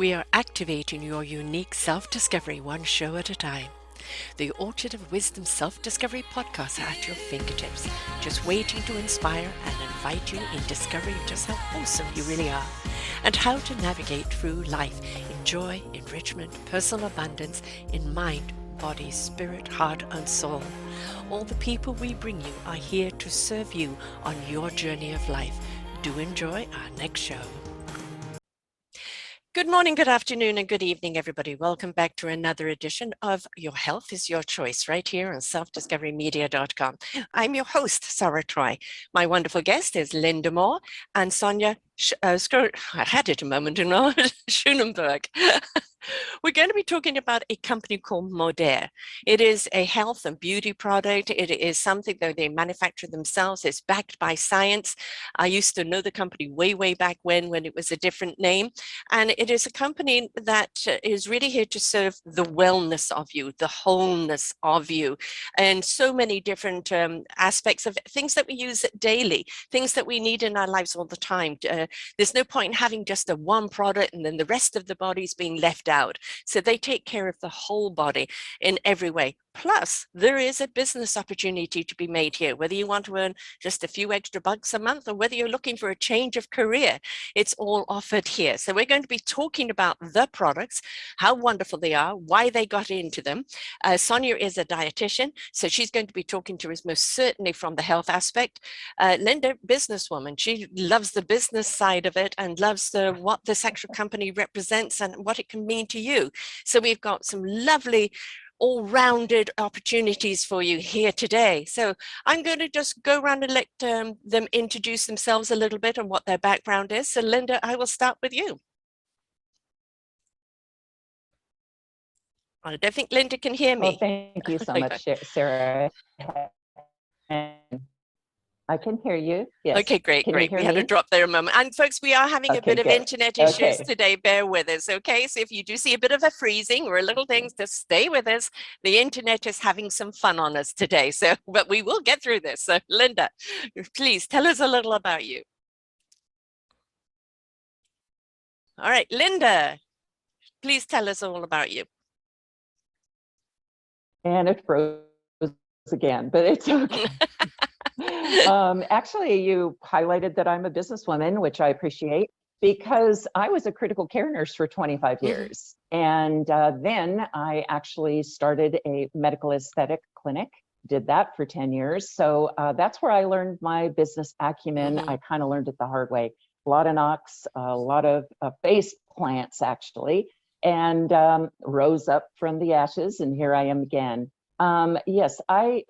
We are activating your unique self-discovery one show at a time. The Orchard of Wisdom Self-Discovery podcast are at your fingertips, just waiting to inspire and invite you in discovering just how awesome you really are and how to navigate through life in joy, enrichment, personal abundance, in mind, body, spirit, heart, and soul. All the people we bring you are here to serve you on your journey of life. Do enjoy our next show. Good morning, good afternoon, and good evening, everybody. Welcome back to another edition of Your Health is Your Choice, right here on selfdiscoverymedia.com. I'm your host, Sarah Troy. My wonderful guest is Linda Moore and Sonja I had it a moment ago, Schoonenberg. We're going to be talking about a company called Modere. It is a health and beauty product. It is something that they manufacture themselves. It's backed by science. I used to know the company way back when it was a different name. And it is a company that is really here to serve the wellness of you, the wholeness of you, and so many different aspects of things that we use daily, things that we need in our lives all the time. There's no point in having just a one product and then the rest of the body is being left out. So they take care of the whole body in every way. Plus, there is a business opportunity to be made here, whether you want to earn just a few extra bucks a month or whether you're looking for a change of career, it's all offered here. So we're going to be talking about the products, how wonderful they are, why they got into them. Sonja is a dietitian, so she's going to be talking to us most certainly from the health aspect. Linda, businesswoman, she loves the business side of it and loves what this actual company represents and what it can mean to you. So we've got some lovely all-rounded opportunities for you here today. So I'm going to just go around and let them introduce themselves a little bit and what their background is. So Linda, I will start with you. I don't think Linda can hear me. Well, thank you so much, Sarah. I can hear you. Yes. Okay, great. We had a drop there a moment. And folks, we are having a bit of internet issues today. Bear with us, okay? So if you do see a bit of a freezing or a little thing, just stay with us. The internet is having some fun on us today. So, but we will get through this. So Linda, please tell us a little about you. All right, Linda, please tell us all about you. And it froze again, but it's okay. Actually, you highlighted that I'm a businesswoman, which I appreciate, because I was a critical care nurse for 25 years. And then I actually started a medical aesthetic clinic, did that for 10 years. So that's where I learned my business acumen. I kind of learned it the hard way. A lot of knocks, a lot of face plants, actually, and rose up from the ashes. And here I am again. Yes, I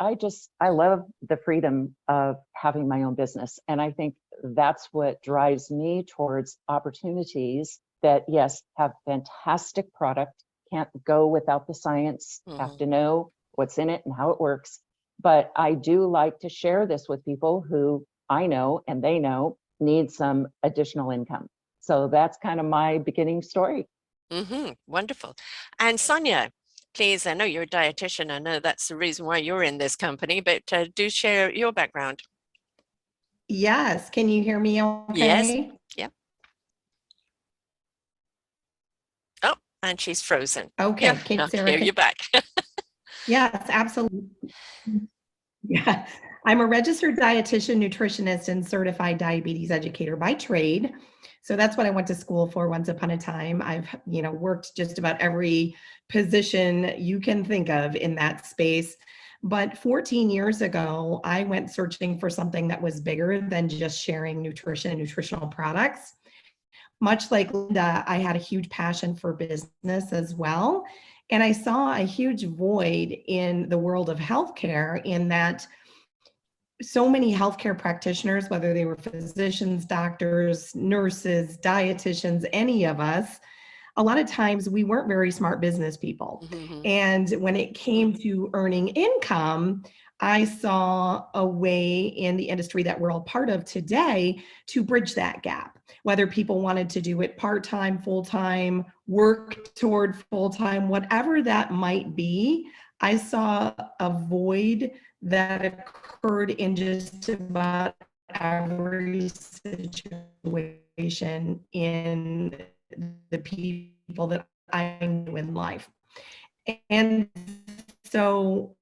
love the freedom of having my own business. And I think that's what drives me towards opportunities that, yes, have fantastic product, can't go without the science, have to know what's in it and how it works. But I do like to share this with people who I know and they know need some additional income. So that's kind of my beginning story. Wonderful. And Sonja, please, I know you're a dietitian. I know that's the reason why you're in this company, but do share your background. Yes. Can you hear me okay? Yes. Yep. Oh, and she's frozen. Okay. Yeah. Okay, you're back. Yes, absolutely. Yeah. I'm a registered dietitian, nutritionist, and certified diabetes educator by trade. So that's what I went to school for once upon a time. I've, worked just about every position you can think of in that space. But 14 years ago, I went searching for something that was bigger than just sharing nutrition and nutritional products. Much like Linda, I had a huge passion for business as well. And I saw a huge void in the world of healthcare in that so many healthcare practitioners, whether they were physicians, doctors, nurses, dietitians, any of us, a lot of times we weren't very smart business people. And when it came to earning income, I saw a way in the industry that we're all part of today to bridge that gap, whether people wanted to do it part-time, full-time, work toward full-time, whatever that might be. I saw a void that occurred in just about every situation in the people people that I knew in life. And so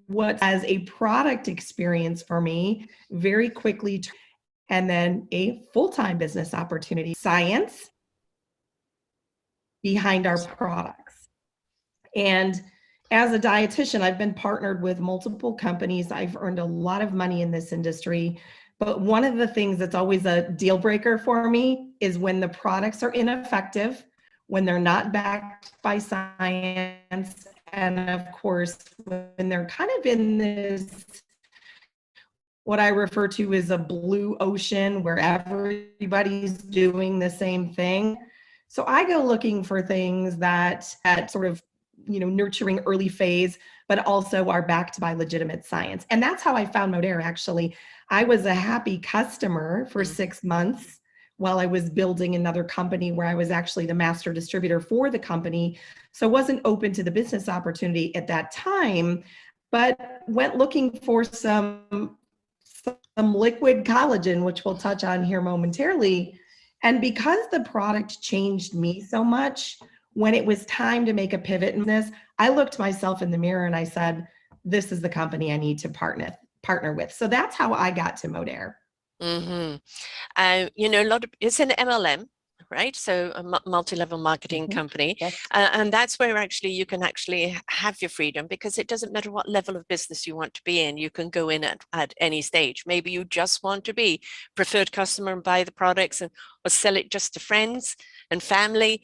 what as a product experience for me very quickly, and then a full-time business opportunity, science behind our products. And as a dietitian, I've been partnered with multiple companies. I've earned a lot of money in this industry. But one of the things that's always a deal breaker for me is when the products are ineffective, when they're not backed by science, and of course, when they're kind of in this, what I refer to as a blue ocean where everybody's doing the same thing. So I go looking for things that at sort of, nurturing early phase, but also are backed by legitimate science. And that's how I found Modere, actually. I was a happy customer for 6 months while I was building another company where I was actually the master distributor for the company. So wasn't open to the business opportunity at that time, but went looking for some liquid collagen, which we'll touch on here momentarily. And because the product changed me so much, when it was time to make a pivot in this, I looked myself in the mirror and I said, this is the company I need to partner with. So that's how I got to Modere. Mm-hmm. It's an MLM, right? So a multi-level marketing company. Yes. And that's where actually you can actually have your freedom, because it doesn't matter what level of business you want to be in. You can go in at any stage. Maybe you just want to be preferred customer and buy the products or sell it just to friends and family,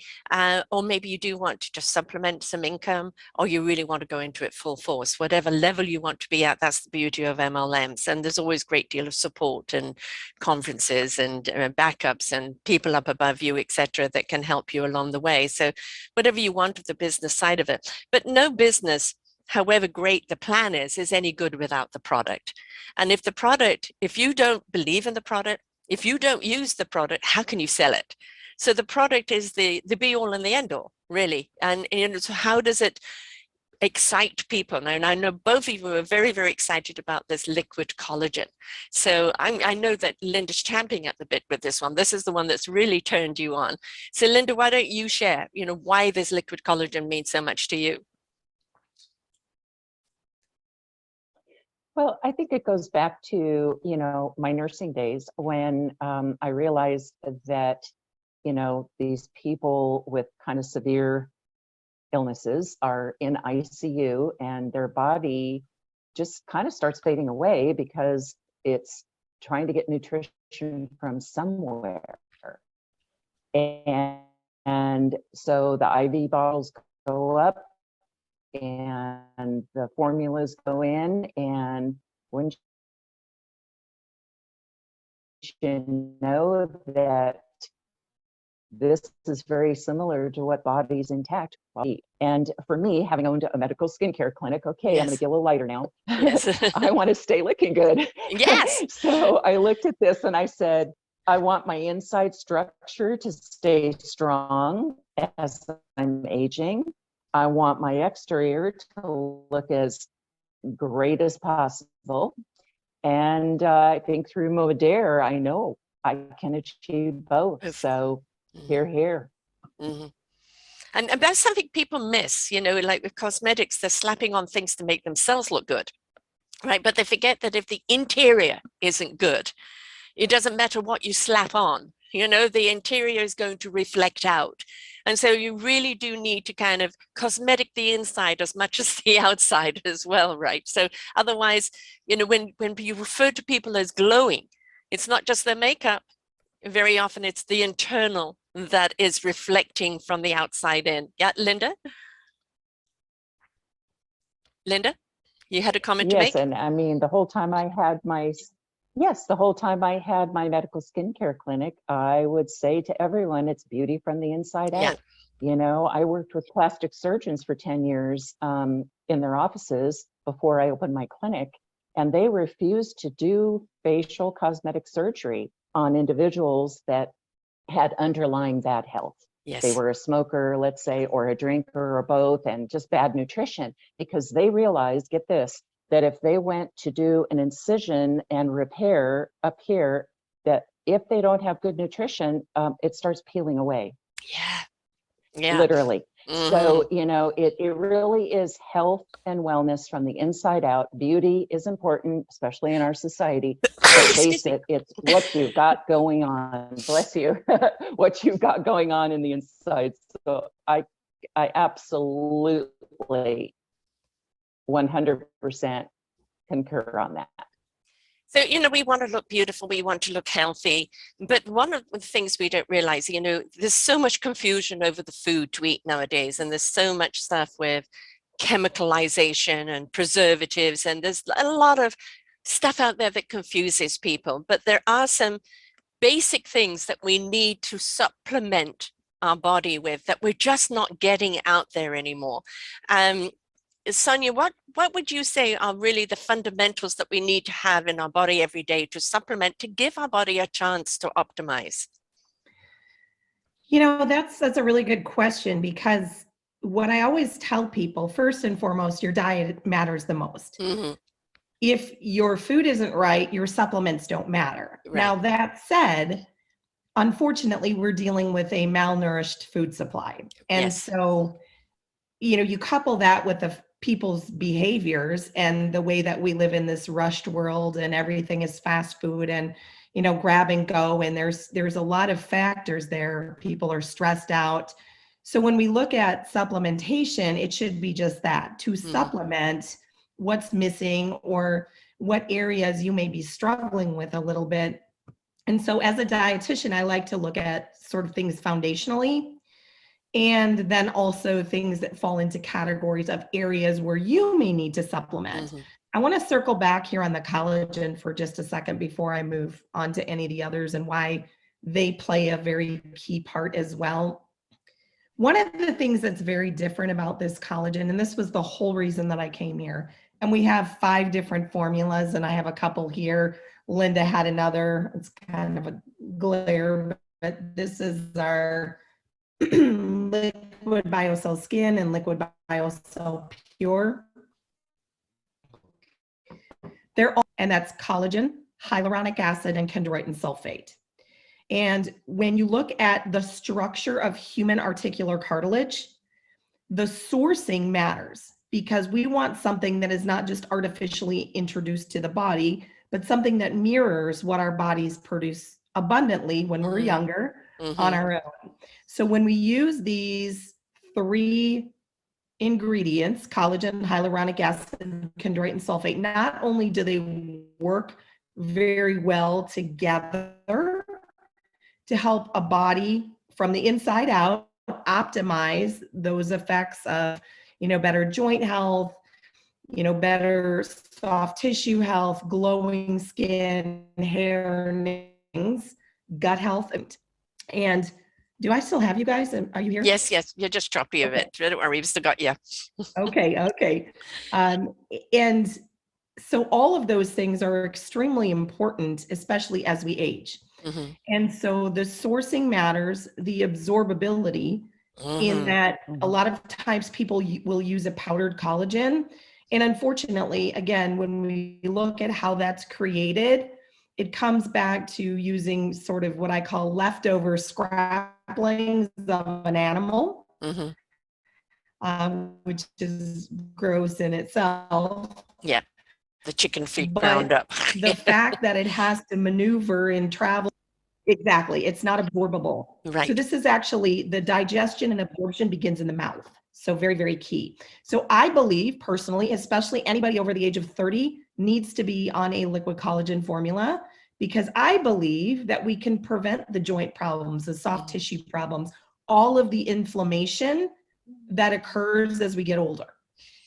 or maybe you do want to just supplement some income, or you really want to go into it full force. Whatever level you want to be at, that's the beauty of MLMs. And there's always a great deal of support and conferences and backups and people up above you, etc., that can help you along the way. So whatever you want of the business side of it. But no business, however great the plan is any good without the product. And if you don't believe in the product, if you don't use the product, how can you sell it? So the product is the be all and the end all, really. And so how does it excite people? And I know both of you are very, very excited about this liquid collagen. So I know that Linda's champing at the bit with this one. This is the one that's really turned you on. So Linda, why don't you share, why this liquid collagen means so much to you? Well, I think it goes back to, my nursing days when I realized that, these people with kind of severe illnesses are in ICU and their body just kind of starts fading away because it's trying to get nutrition from somewhere. And so the IV bottles go up and the formulas go in, and wouldn't you know that this is very similar to what Body's Intact eat. And for me, having owned a medical skincare clinic, okay, Yes. I'm going to get a little lighter now. Yes. I want to stay looking good. Yes. So I looked at this and I said, I want my inside structure to stay strong as I'm aging. I want my exterior to look as great as possible. And I think through Modere, I know I can achieve both. So here. Mm-hmm. And that's something people miss, like with cosmetics, they're slapping on things to make themselves look good, right? But they forget that if the interior isn't good, it doesn't matter what you slap on, the interior is going to reflect out. And so you really do need to kind of cosmetic the inside as much as the outside as well, right? So otherwise, when you refer to people as glowing, it's not just their makeup. Very often it's the internal that is reflecting from the outside in. Yeah, Linda? Linda, you had a comment to make? Yes, and I mean, the whole time I had my medical skincare clinic, I would say to everyone, it's beauty from the inside out. I worked with plastic surgeons for 10 years in their offices before I opened my clinic, and they refused to do facial cosmetic surgery on individuals that had underlying bad health. Yes. They were a smoker, let's say, or a drinker, or both, and just bad nutrition, because they realized, get this, that if they went to do an incision and repair up here, that if they don't have good nutrition, it starts peeling away. Yeah. Yeah. Literally. So, you know, it really is health and wellness from the inside out. Beauty is important, especially in our society. But face it, it's what you've got going on. Bless you. What you've got going on in the inside. So I absolutely 100% concur on that. So, you know, we want to look beautiful, we want to look healthy, but one of the things we don't realize, you know, there's so much confusion over the food to eat nowadays, and there's so much stuff with chemicalization and preservatives, and there's a lot of stuff out there that confuses people, but there are some basic things that we need to supplement our body with that we're just not getting out there anymore. Sonja, what would you say are really the fundamentals that we need to have in our body every day to supplement, to give our body a chance to optimize? You know, that's a really good question, because what I always tell people, first and foremost, your diet matters the most. If your food isn't right, your supplements don't matter. Right. Now, that said, unfortunately, we're dealing with a malnourished food supply. And Yes. so, you know, you couple that with the people's behaviors and the way that we live in this rushed world, and everything is fast food and, you know, grab and go. And there's a lot of factors there. People are stressed out. So when we look at supplementation, it should be just that, to supplement what's missing or what areas you may be struggling with a little bit. And so as a dietitian, I like to look at sort of things foundationally, and then also things that fall into categories of areas where you may need to supplement. I want to circle back here on the collagen for just a second before I move on to any of the others and why they play a very key part as well. One of the things that's very different about this collagen, and this was the whole reason that I came here, and we have 5 different formulas, and I have a couple here. Linda had another. It's kind of a glare, but this is our liquid biocell skin and liquid biocell pure. They're all, and that's collagen, hyaluronic acid, and chondroitin sulfate. And when you look at the structure of human articular cartilage, the sourcing matters, because we want something that is not just artificially introduced to the body, but something that mirrors what our bodies produce abundantly when we're younger on our own. So when we use these 3 ingredients, collagen, hyaluronic acid, chondroitin sulfate, not only do they work very well together to help a body from the inside out optimize those effects of, you know, better joint health, you know, better soft tissue health, glowing skin, hair, nails, gut health. And do I still have you guys? Are you here? Yes, you're just choppy a bit. Don't worry, we've still got you. Okay. And so all of those things are extremely important, especially as we age. And so the sourcing matters, the absorbability, in that a lot of times people will use a powdered collagen. And unfortunately, again, when we look at how that's created, it comes back to using sort of what I call leftover scraplings of an animal, which is gross in itself. Yeah, the chicken feet ground up. The fact that it has to maneuver and travel, exactly, it's not absorbable. Right. So this is actually, the digestion and absorption begins in the mouth. So very, very key. So I believe personally, especially anybody over the age of 30 needs to be on a liquid collagen formula, because I believe that we can prevent the joint problems, the soft tissue problems, all of the inflammation that occurs as we get older.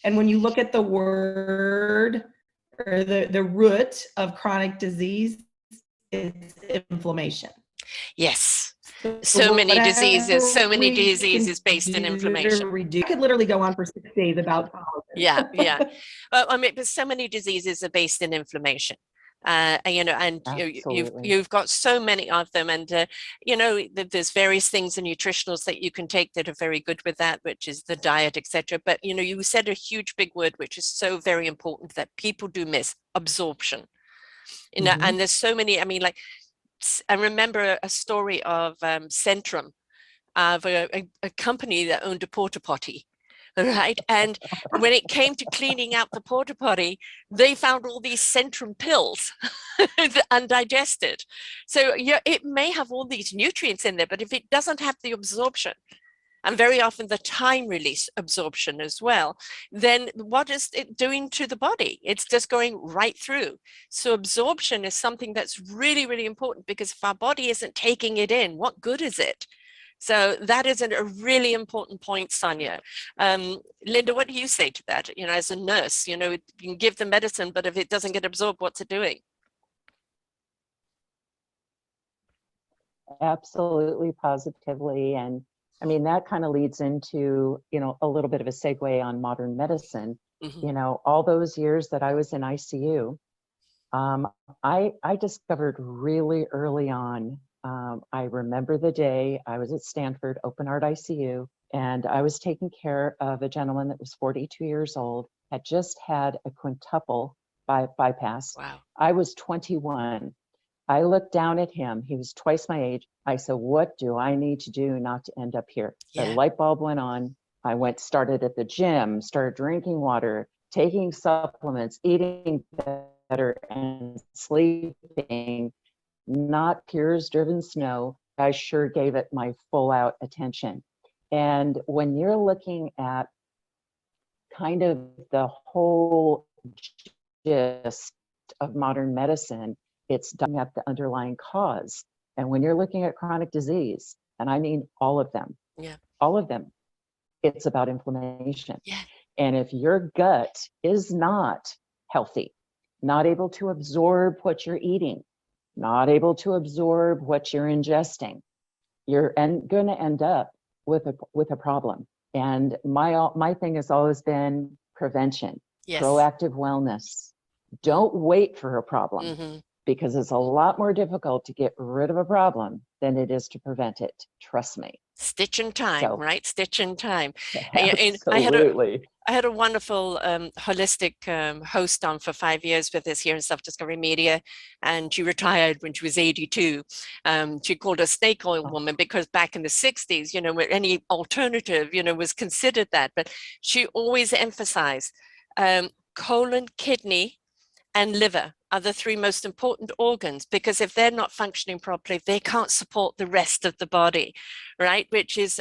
And when you look at the word or the root of chronic disease, it's inflammation. Yes. So many diseases based in inflammation. I could literally go on for 6 days about collagen. Yeah. Well, I mean, but so many diseases are based in inflammation. You know, and you've got so many of them, and you know, there's various things in nutritionals that you can take that are very good with that, which is the diet, etc. But you know, you said a huge big word, which is so very important that people do miss: absorption. You know, and there's so many. I mean, like, I remember a story of Centrum, of a company that owned a porta potty, right? And when it came to cleaning out the porta potty, they found all these Centrum pills undigested. So yeah, it may have all these nutrients in there, but if it doesn't have the absorption, and very often the time release absorption as well, then what is it doing to the body? It's just going right through. So absorption is something that's really, really important, because if our body isn't taking it in, what good is it? So that is a really important point, Sonja. Linda, what do you say to that? You know, as a nurse, you know, you can give the medicine, but if it doesn't get absorbed, what's it doing? Absolutely, positively. And I mean, that kind of leads into, you know, a little bit of a segue on modern medicine. Mm-hmm. You know, all those years that I was in ICU, I discovered really early on. I remember the day I was at Stanford Open Heart ICU, and I was taking care of a gentleman that was 42 years old, had just had a quintuple bypass. Wow. I was 21. I looked down at him. He was twice my age. I said, what do I need to do not to end up here? Yeah. The light bulb went on. I started at the gym, started drinking water, taking supplements, eating better, and sleeping, not peers driven snow. I sure gave it my full out attention. And when you're looking at kind of the whole gist of modern medicine, it's digging up the underlying cause. And when you're looking at chronic disease, and I mean all of them, all of them, it's about inflammation. Yeah. And if your gut is not healthy, not able to absorb what you're eating, not able to absorb what you're ingesting, you're going to end up with a problem. And my thing has always been prevention, proactive wellness. Don't wait for a problem, because it's a lot more difficult to get rid of a problem than it is to prevent it. Trust me. Stitch in time, right? Stitch in time. Absolutely. I had a wonderful holistic host on for 5 years with us here in Self-Discovery Media, and she retired when she was 82. She called her snake oil woman, because back in the 60s, you know, any alternative, you know, was considered that. But she always emphasized colon, kidney, and liver are the three most important organs, because if they're not functioning properly, they can't support the rest of the body, right? Which is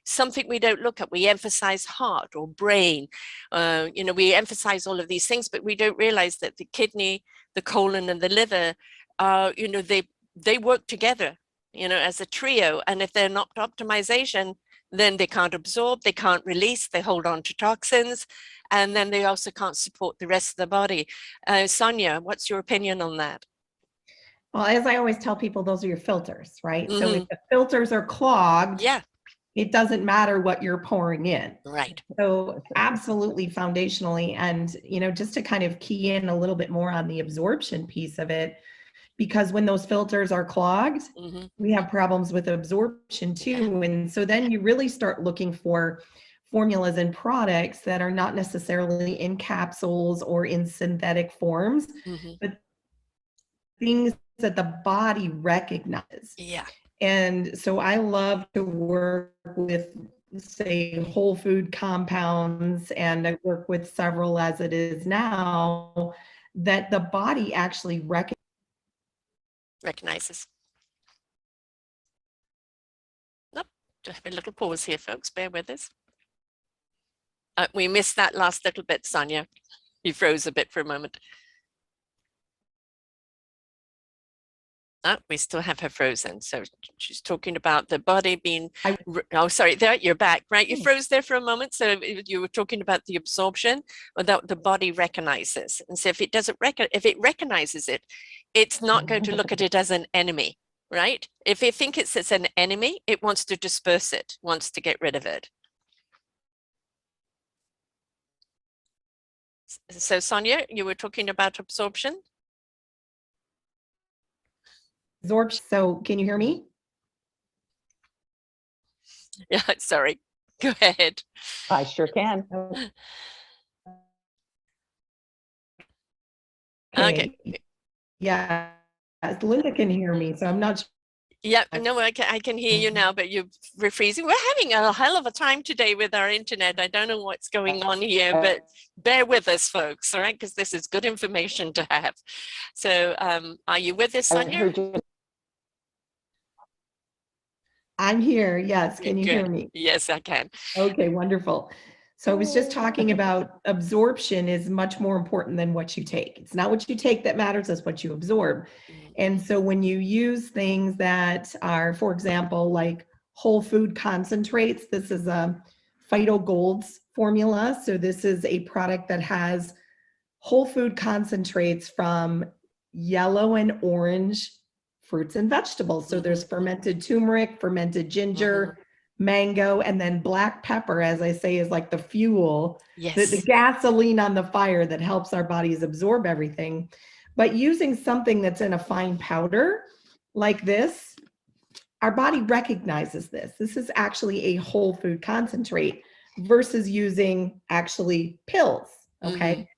something we don't look at. We emphasize heart or brain, you know, we emphasize all of these things, but we don't realize that the kidney, the colon, and the liver are, you know, they work together, you know, as a trio. And if they're not optimization, then they can't absorb, they can't release, they hold on to toxins, and then they also can't support the rest of the body. Sonja, what's your opinion on that? Well, as I always tell people, those are your filters, right? So if the filters are clogged, it doesn't matter what you're pouring in. Right. So absolutely foundationally, and, you know, just to kind of key in a little bit more on the absorption piece of it, because when those filters are clogged, we have problems with absorption too. And so then you really start looking for formulas and products that are not necessarily in capsules or in synthetic forms, but things that the body recognizes. Yeah. And so I love to work with, say, whole food compounds, and I work with several as it is now, that the body actually recognizes. Nope, just have a little pause here, folks. Bear with us. We missed that last little bit, Sonja. You froze a bit for a moment. We still have her frozen. So she's talking about the body being, oh, sorry, there, you're back, right? You froze there for a moment. So you were talking about the absorption, or that the body recognizes. And so if it doesn't if it recognizes it, it's not going to look at it as an enemy, right? If it thinks it's an enemy, it wants to disperse it, wants to get rid of it. So Sonja, you were talking about absorption? Absorption. So can you hear me? Yeah, sorry. Go ahead. I sure can. Okay. Yeah. Linda can hear me, so I'm not sure. Yeah, no, I can hear you now, but you're refreezing. We're having a hell of a time today with our internet. I don't know what's going on here, but bear with us, folks, all right? Because this is good information to have. So are you with us, Sonja? I'm here, yes. Can you hear me? Yes, I can. Okay, wonderful. So I was just talking about absorption is much more important than what you take. It's not what you take that matters, it's what you absorb. And so when you use things that are, for example, like whole food concentrates, this is a Phyto Golds formula. So this is a product that has whole food concentrates from yellow and orange fruits and vegetables. So there's fermented turmeric, fermented ginger, mango, and then black pepper, as I say, is like the fuel, the gasoline on the fire that helps our bodies absorb everything. But using something that's in a fine powder like this, our body recognizes this. This is actually a whole food concentrate versus using actually pills, okay?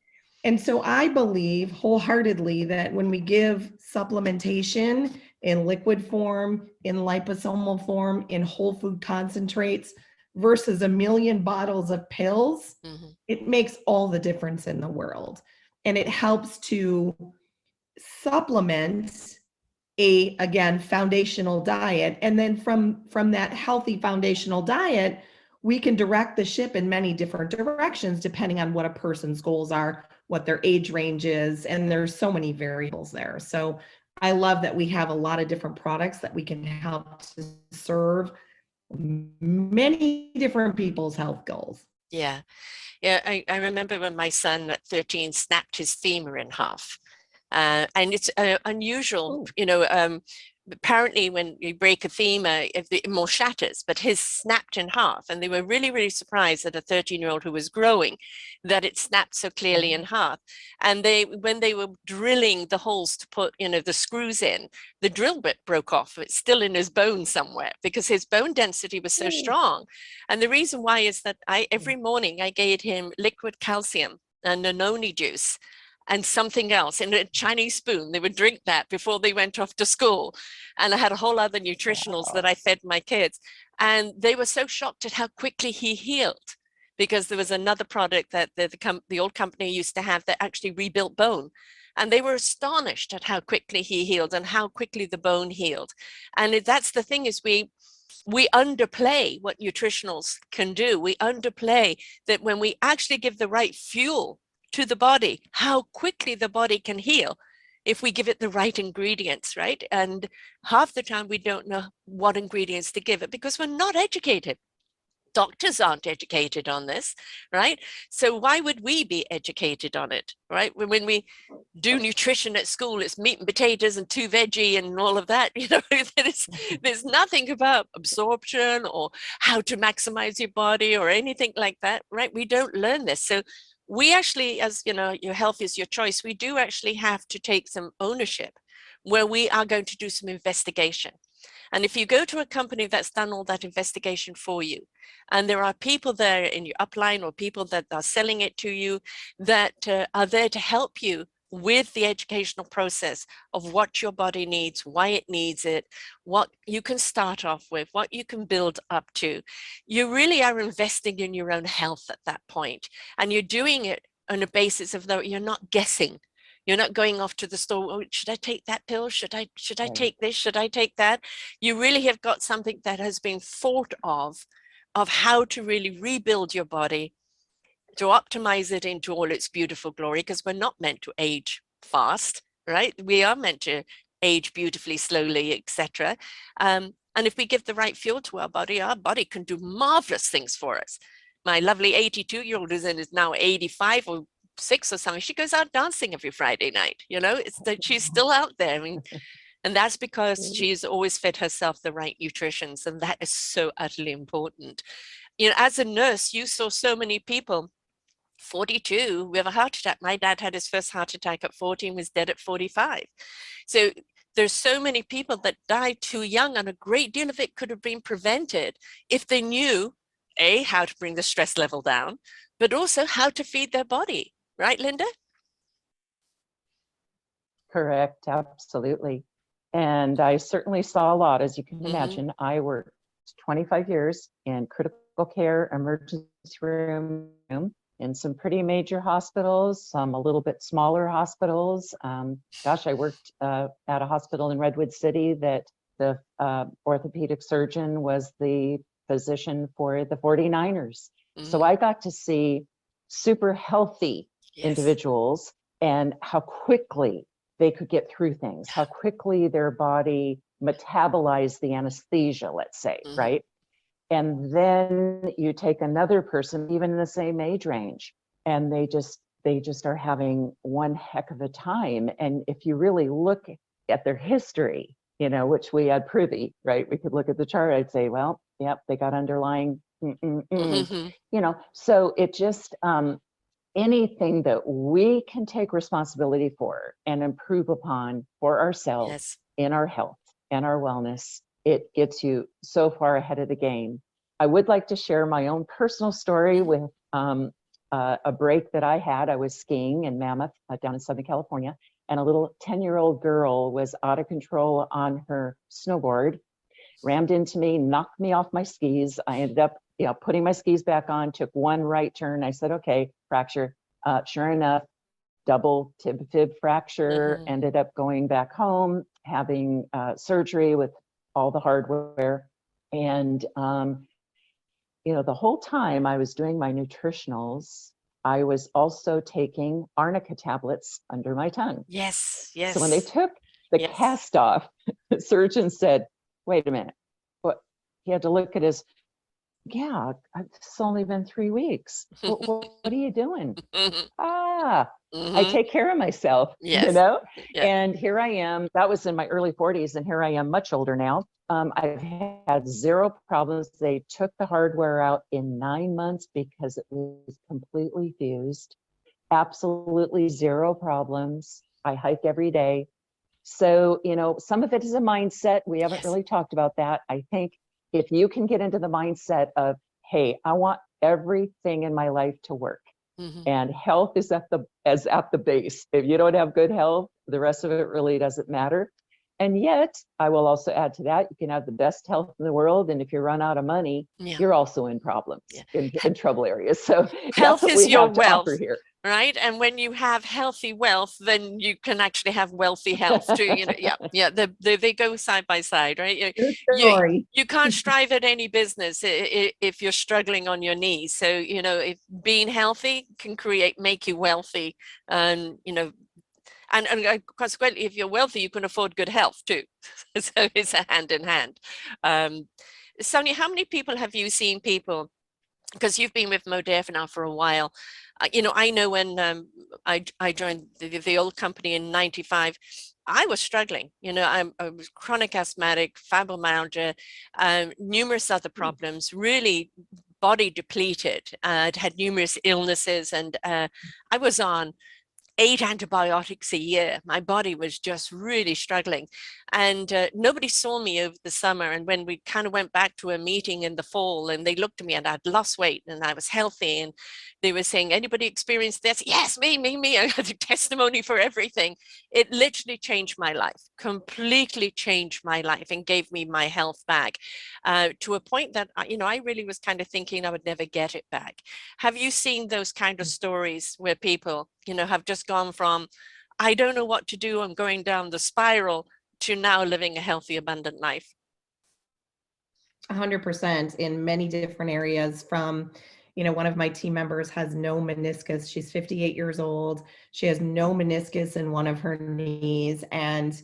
And so I believe wholeheartedly that when we give supplementation in liquid form, in liposomal form, in whole food concentrates versus a million bottles of pills, it makes all the difference in the world. And it helps to supplement a, again, foundational diet. And then from that healthy foundational diet, we can direct the ship in many different directions depending on what a person's goals are, what their age range is, and there's so many variables there. So I love that we have a lot of different products that we can help to serve many different people's health goals. Yeah. Yeah, I remember when my son at 13 snapped his femur in half. And it's unusual, you know, apparently when you break a femur, it more shatters, but his snapped in half. And they were really, really surprised that a 13-year-old who was growing, that it snapped so clearly in half. And when they were drilling the holes to put, you know, the screws in, the drill bit broke off. It's still in his bone somewhere because his bone density was so strong. And the reason why is that every morning I gave him liquid calcium and noni juice and something else in a Chinese spoon. They would drink that before they went off to school. And I had a whole other nutritionals that I fed my kids. And they were so shocked at how quickly he healed because there was another product that the old company used to have that actually rebuilt bone. And they were astonished at how quickly he healed and how quickly the bone healed. And that's the thing is we underplay what nutritionals can do. We underplay that when we actually give the right fuel to the body, how quickly the body can heal if we give it the right ingredients, right? And half the time we don't know what ingredients to give it because we're not educated. Doctors aren't educated on this, right? So why would we be educated on it, right? When we do nutrition at school, it's meat and potatoes and 2 veggie and all of that, you know, there's nothing about absorption or how to maximize your body or anything like that, right? We don't learn this. So we actually, as you know, your health is your choice. We do actually have to take some ownership where we are going to do some investigation. And if you go to a company that's done all that investigation for you, and there are people there in your upline or people that are selling it to you that are there to help you with the educational process of what your body needs, why it needs it, what you can start off with, what you can build up to. You really are investing in your own health at that point, and you're doing it on a basis of though you're not guessing. You're not going off to the store, oh, should I take that pill? Should I take this? Should I take that? You really have got something that has been thought of how to really rebuild your body, to optimize it into all its beautiful glory, because we're not meant to age fast, right? We are meant to age beautifully, slowly, etc. And if we give the right fuel to our body can do marvelous things for us. My lovely 82-year-old is now 85 or 6 or something. She goes out dancing every Friday night. You know, it's that she's still out there. I mean, and that's because she's always fed herself the right nutritions, and that is so utterly important. You know, as a nurse, you saw so many people. 42 with a heart attack. My dad had his first heart attack at 40 and was dead at 45. So there's so many people that died too young, and a great deal of it could have been prevented if they knew how to bring the stress level down, but also how to feed their body, right, Linda? Correct, absolutely. And I certainly saw a lot, as you can Mhm. imagine. I worked 25 years in critical care emergency room in some pretty major hospitals, some a little bit smaller hospitals. Gosh, I worked at a hospital in Redwood City that the orthopedic surgeon was the physician for the 49ers. So I got to see super healthy Yes. individuals and how quickly they could get through things, how quickly their body metabolized the anesthesia, let's say, right? And then you take another person, even in the same age range, and they just are having one heck of a time. And if you really look at their history, you know, which we had privy, right? We could look at the chart. I'd say, well, yep, they got underlying, you know. So it just anything that we can take responsibility for and improve upon for ourselves Yes. in our health and our wellness, it gets you so far ahead of the game. I would like to share my own personal story with a break that I had. I was skiing in Mammoth down in Southern California, and a little 10-year-old girl was out of control on her snowboard, rammed into me, knocked me off my skis. I ended up, you know, putting my skis back on, took one right turn. I said, okay, fracture. Sure enough, double tib fib fracture, ended up going back home, having surgery with all the hardware. And, you know, the whole time I was doing my nutritionals, I was also taking arnica tablets under my tongue. Yes. Yes. So when they took the cast off, the surgeon said, wait a minute, what? He had to look at his, yeah, it's only been 3 weeks. What are you doing? I take care of myself, you know? And here I am, that was in my early 40s, and here I am much older now. I've had zero problems. They took the hardware out in 9 months because it was completely fused. Absolutely zero problems. I hike every day. So, you know, some of it is a mindset. We haven't really talked about that. I think if you can get into the mindset of, hey, I want everything in my life to work, and health is at the base. If you don't have good health, the rest of it really doesn't matter. And yet, I will also add to that, you can have the best health in the world, and if you run out of money, you're also in problems, in trouble areas. So health that's what is we your have to wealth offer here. Right. And when you have healthy wealth, then you can actually have wealthy health too. You know, they go side by side, right? You can't strive at any business if you're struggling on your knees. So, you know, if being healthy can make you wealthy, and, you know, and consequently, if you're wealthy, you can afford good health too. So it's a hand in hand. Sonja, how many people have you seen because you've been with Modere now for a while. You know, I know when I joined the old company in '95, I was struggling. You know, I was chronic asthmatic, fibromyalgia, numerous other problems, really body depleted. I'd had numerous illnesses, and I was on 8 antibiotics a year. My body was just really struggling, and nobody saw me over the summer. And when we kind of went back to a meeting in the fall, and they looked at me, and I'd lost weight and I was healthy, and they were saying, anybody experienced this? Yes, me. I had a testimony for everything. It literally changed my life, completely changed my life, and gave me my health back, to a point that, you know, I really was kind of thinking I would never get it back. Have you seen those kind of stories where people, you know, have just gone from, I don't know what to do, I'm going down the spiral, to now living a healthy, abundant life? 100% in many different areas. From, you know, one of my team members has no meniscus. She's 58 years old. She has no meniscus in one of her knees and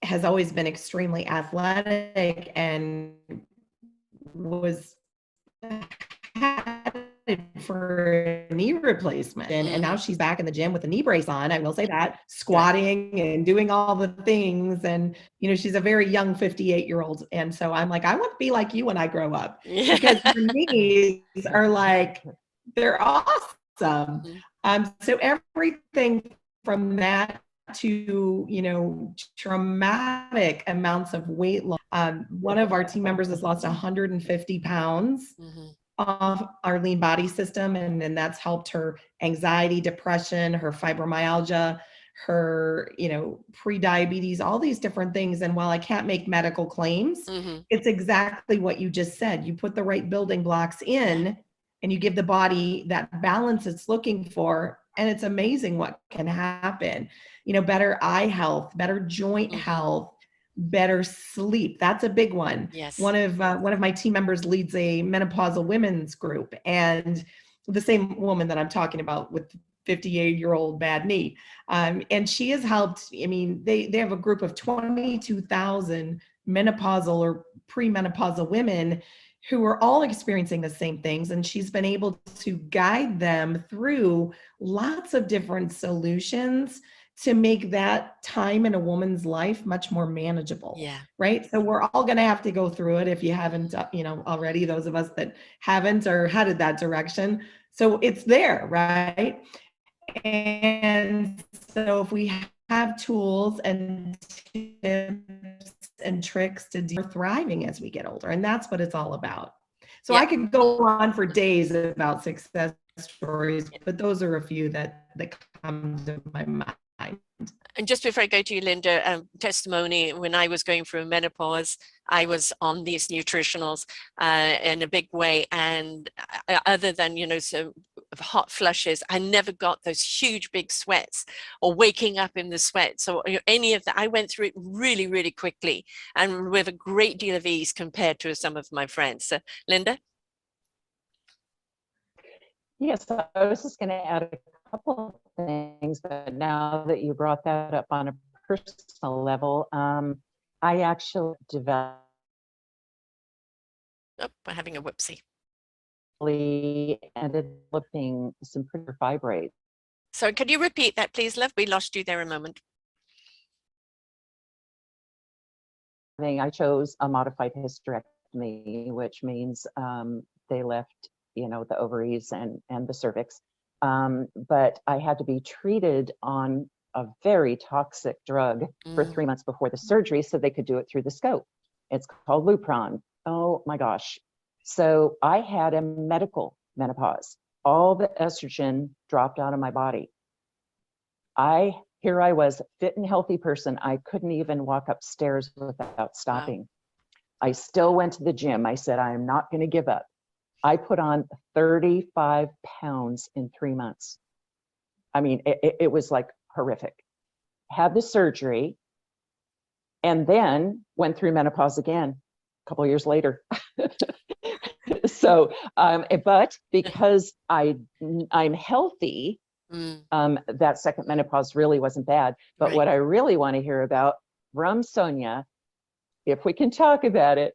has always been extremely athletic and was for a knee replacement. And now she's back in the gym with a knee brace on. I will say that, squatting and doing all the things. And, you know, she's a very young 58-year-old. And so I'm like, I want to be like you when I grow up, because your knees are like, they're awesome. So everything from that to, you know, traumatic amounts of weight loss. One of our team members has lost 150 pounds off our lean body system, and then that's helped her anxiety, depression, her fibromyalgia, her, pre-diabetes, all these different things. And while I can't make medical claims, it's exactly what you just said. You put the right building blocks in and you give the body that balance it's looking for. And it's amazing what can happen. Better eye health, better joint health, better sleep. That's a big one. Yes. One of my team members leads a menopausal women's group, and the same woman that I'm talking about with 58-year-old bad knee. And she has helped, they have a group of 22,000 menopausal or premenopausal women who are all experiencing the same things. And she's been able to guide them through lots of different solutions to make that time in a woman's life much more manageable. Yeah. Right. So we're all going to have to go through it if you haven't, already, those of us that haven't or headed that direction. So it's there, right? And so if we have tools and tips and tricks to deal with thriving as we get older, and that's what it's all about. So I could go on for days about success stories, but those are a few that come to my mind. And just before I go to you, Linda, testimony, when I was going through menopause, I was on these nutritionals in a big way. And other than, so hot flushes, I never got those huge, big sweats or waking up in the sweats or any of that. I went through it really, really quickly and with a great deal of ease compared to some of my friends. So, Linda? Yes, I was just going to add a couple of things, but now that you brought that up on a personal level, I actually developed. Oh, we're having a whoopsie. Ended up developing some pretty fibrates. So could you repeat that, please, love? We lost you there a moment. I chose a modified hysterectomy, which means they left, the ovaries and the cervix. But I had to be treated on a very toxic drug for 3 months before the surgery so they could do it through the scope. It's called Lupron. Oh my gosh. So I had a medical menopause. All the estrogen dropped out of my body. Here I was, fit and healthy person. I couldn't even walk upstairs without stopping. Wow. I still went to the gym. I said, I am not going to give up. I put on 35 pounds in 3 months. I mean, it was like horrific. Had the surgery and then went through menopause again a couple of years later. So, but because I'm healthy, that second menopause really wasn't bad. But right. What I really want to hear about from Sonja, if we can talk about it,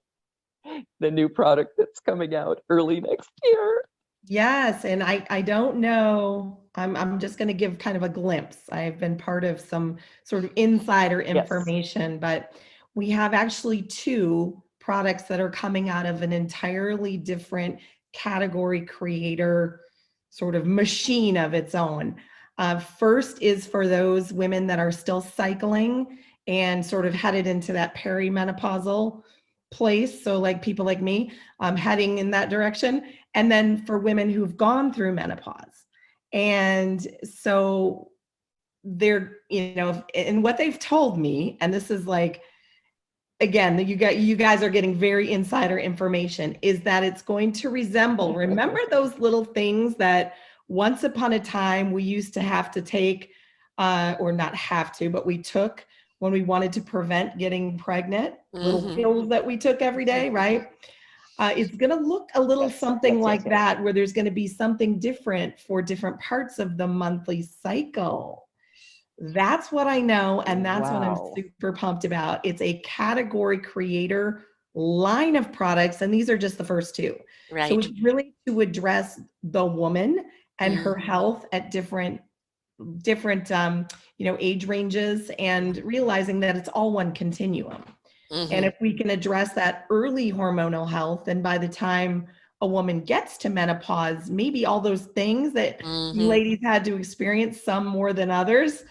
the new product that's coming out early next year. Yes, and I don't know. I'm just going to give kind of a glimpse. I've been part of some sort of insider information, yes. But we have actually 2 products that are coming out of an entirely different category creator sort of machine of its own. First is for those women that are still cycling and sort of headed into that perimenopausal place. So like people like me, heading in that direction. And then for women who've gone through menopause. And so they're, and what they've told me, and this is like, again, you guys are getting very insider information, is that it's going to resemble, remember those little things that once upon a time we used to have to take, or not have to, but we took when we wanted to prevent getting pregnant, little pills that we took every day, right? It's going to look a little something like that, where there's going to be something different for different parts of the monthly cycle. That's what I know, and that's what I'm super pumped about. It's a category creator line of products, and these are just the first 2. Right. So it's really to address the woman and her health at different age ranges, and realizing that it's all one continuum. And if we can address that early hormonal health, then by the time a woman gets to menopause, maybe all those things that you ladies had to experience, some more than others,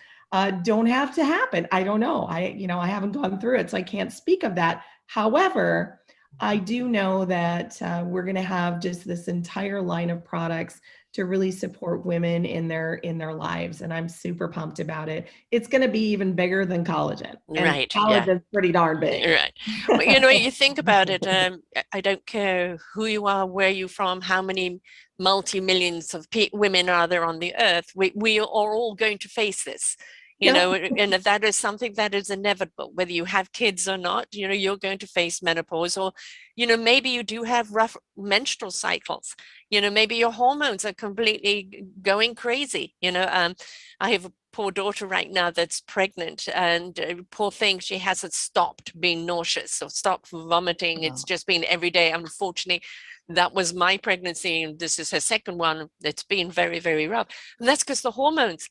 don't have to happen. I don't know. I haven't gone through it, so I can't speak of that. However, I do know that we're going to have just this entire line of products to really support women in their lives, and I'm super pumped about it. It's going to be even bigger than collagen, and Right. Yeah. collagen's pretty darn big. Right. Well, you think about it, I don't care who you are, where you're from, how many multi-millions of women are there on the earth. We are all going to face this, Yep. and that is something that is inevitable, whether you have kids or not, you're going to face menopause, or, maybe you do have rough menstrual cycles, maybe your hormones are completely going crazy. I have a poor daughter right now that's pregnant, and poor thing, she hasn't stopped being nauseous or stopped vomiting. It's just been every day. Unfortunately, that was my pregnancy, and this is her second one. It's been very, very rough, and that's because the hormones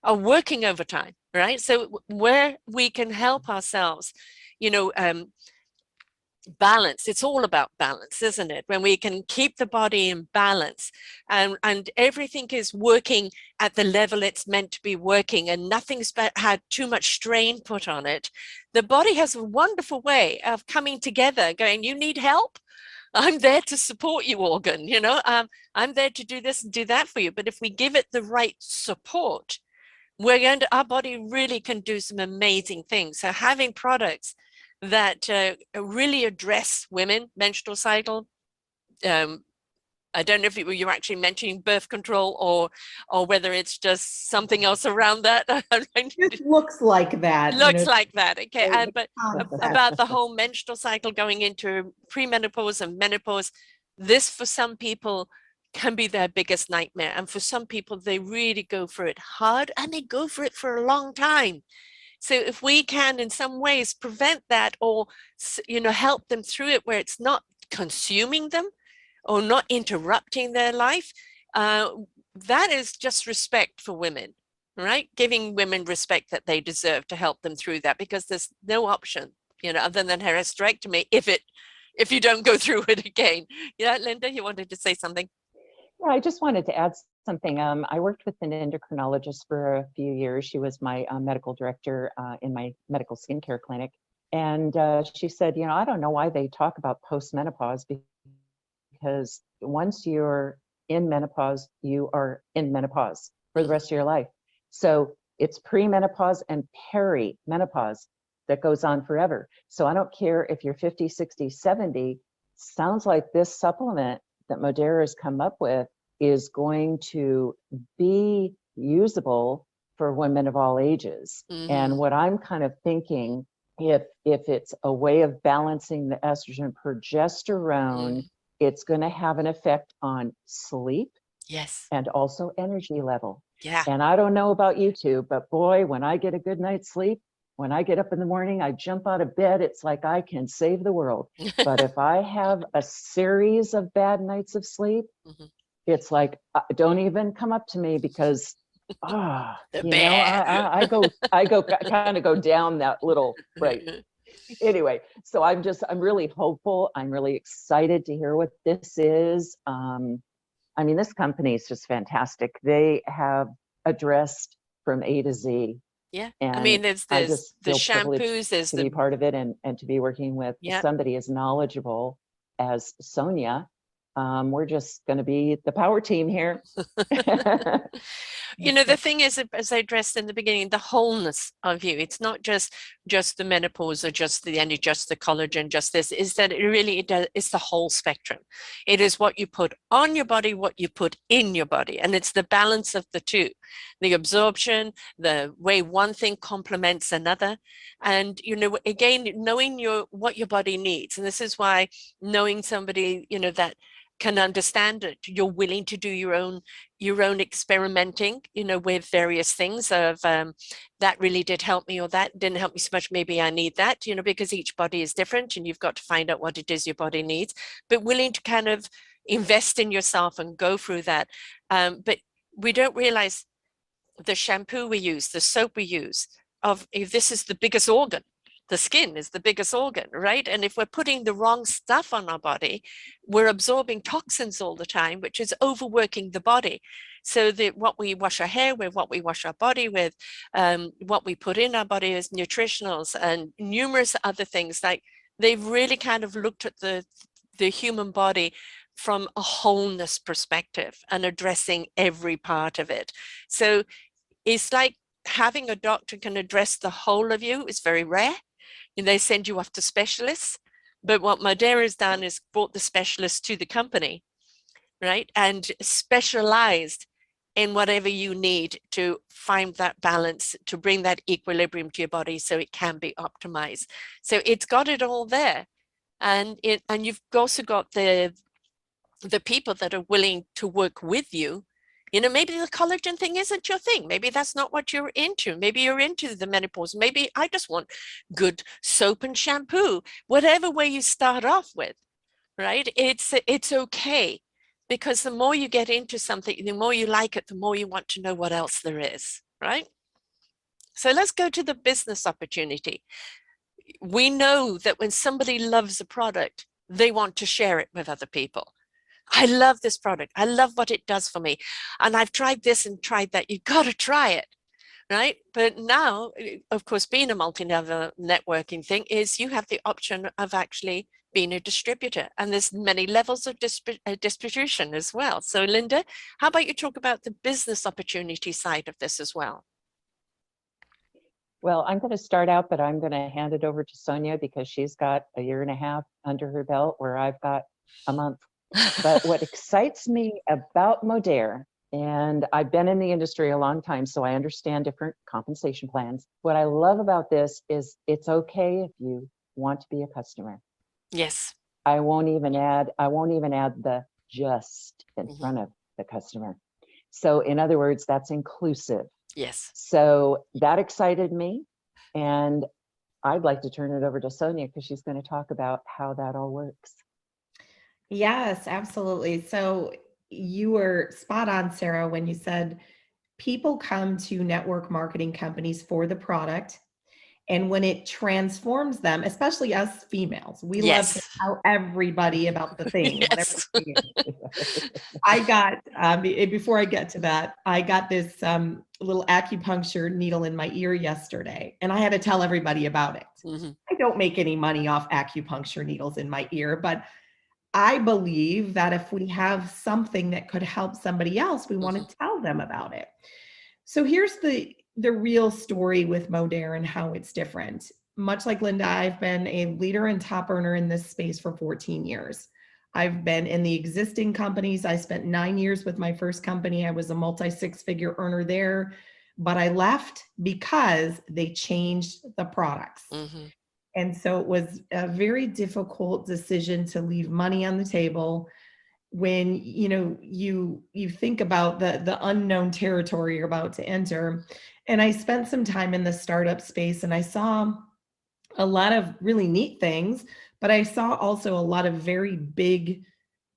are working overtime, right? So where we can help ourselves, balance, it's all about balance, isn't it? When we can keep the body in balance, and everything is working at the level it's meant to be working, and nothing's had too much strain put on it, the body has a wonderful way of coming together, going, you need help, I'm there to support you, organ, I'm there to do this and do that for you. But if we give it the right support, our body really can do some amazing things. So having products that really address women, menstrual cycle, I don't know if you're actually mentioning birth control, or whether it's just something else around that. It looks like that. Looks like that. Okay. Right. But about the whole menstrual cycle going into premenopause and menopause, this for some people can be their biggest nightmare. And for some people, they really go for it hard, and they go for it for a long time. So if we can in some ways prevent that, or help them through it where it's not consuming them or not interrupting their life, that is just respect for women, right? Giving women respect that they deserve, to help them through that, because there's no option, other than her hysterectomy if you don't go through it again. Yeah, Linda, you wanted to say something? Yeah, I just wanted to add something. I worked with an endocrinologist for a few years. She was my medical director in my medical skincare clinic. And she said, I don't know why they talk about postmenopause, because once you're in menopause, you are in menopause for the rest of your life. So it's premenopause and perimenopause that goes on forever. So I don't care if you're 50, 60, 70, sounds like this supplement that Modere has come up with is going to be usable for women of all ages. Mm-hmm. And what I'm kind of thinking, if it's a way of balancing the estrogen progesterone, it's going to have an effect on sleep. Yes. And also energy level. Yeah. And I don't know about you two, but boy, when I get a good night's sleep, when I get up in the morning, I jump out of bed, it's like I can save the world. But if I have a series of bad nights of sleep, it's like, don't even come up to me, because I kind of go down that little, right. Anyway, so I'm really hopeful. I'm really excited to hear what this is. I mean, this company is just fantastic. They have addressed from A to Z. Yeah. And I mean, there's the shampoos, there's to be part of it, and to be working with somebody as knowledgeable as Sonja. We're just going to be the power team here. The thing is, as I addressed in the beginning, the wholeness of you. It's not just the menopause, or just the collagen, just this, is that it really it's the whole spectrum. It is what you put on your body, what you put in your body, and it's the balance of the two, the absorption, the way one thing complements another. And again, knowing what your body needs. And this is why knowing somebody that can understand it, you're willing to do your own experimenting, with various things of that really did help me, or that didn't help me so much, maybe I need that, because each body is different, and you've got to find out what it is your body needs, but willing to kind of invest in yourself and go through that. But we don't realize the shampoo we use, the soap we use, if this is the biggest organ. The skin is the biggest organ, right? And if we're putting the wrong stuff on our body, we're absorbing toxins all the time, which is overworking the body. So what we wash our hair with, what we wash our body with, what we put in our body is nutritionals and numerous other things like They've really kind of looked at the human body from a wholeness perspective and addressing every part of it. So it's like having a doctor can address the whole of you is very rare, and they send you off to specialists. But what Modere has done is brought the specialists to the company, right? And specialized in whatever you need to find that balance, to bring that equilibrium to your body so it can be optimized. So it's got it all there. And you've also got the people that are willing to work with you. You know, maybe the collagen thing isn't your thing. Maybe that's not what you're into. Maybe you're into the menopause. Maybe I just want good soap and shampoo. Whatever way you start off with, right? It's okay, because the more you get into something, the more you like it, the more you want to know what else there is, right? So let's go to the business opportunity. We know that when somebody loves a product, they want to share it with other people. I love this product. I love what it does for me. And I've tried this and tried that. You've got to try it, right? But now, of course, being a multi-level networking thing is you have the option of actually being a distributor. And there's many levels of distribution as well. So Linda, how about you talk about the business opportunity side of this as well? Well, I'm going to start out, but I'm going to hand it over to Sonja because she's got a year and a half under her belt where I've got a month. But what excites me about Modere, and I've been in the industry a long time, so I understand different compensation plans. What I love about this is it's okay if you want to be a customer. Yes. I won't even add the just in front of the customer. So in other words, that's inclusive. Yes. So that excited me. And I'd like to turn it over to Sonja because she's going to talk about how that all works. Yes, absolutely. So you were spot on, Sarah, when you said people come to network marketing companies for the product. And when it transforms them, especially us females, we love to tell everybody about the thing. Yes. I got, before I get to that, I got this little acupuncture needle in my ear yesterday, and I had to tell everybody about it. I don't make any money off acupuncture needles in my ear, but I believe that if we have something that could help somebody else, we want to tell them about it. So here's the real story with Modere and how it's different. Much like Linda, I've been a leader and top earner in this space for 14 years. I've been in the existing companies. I spent 9 years with my first company. I was a multi-six-figure earner there, but I left because they changed the products. And so it was a very difficult decision to leave money on the table when you think about the unknown territory you're about to enter. And I spent some time in the startup space, and I saw a lot of really neat things, but I saw also a lot of very big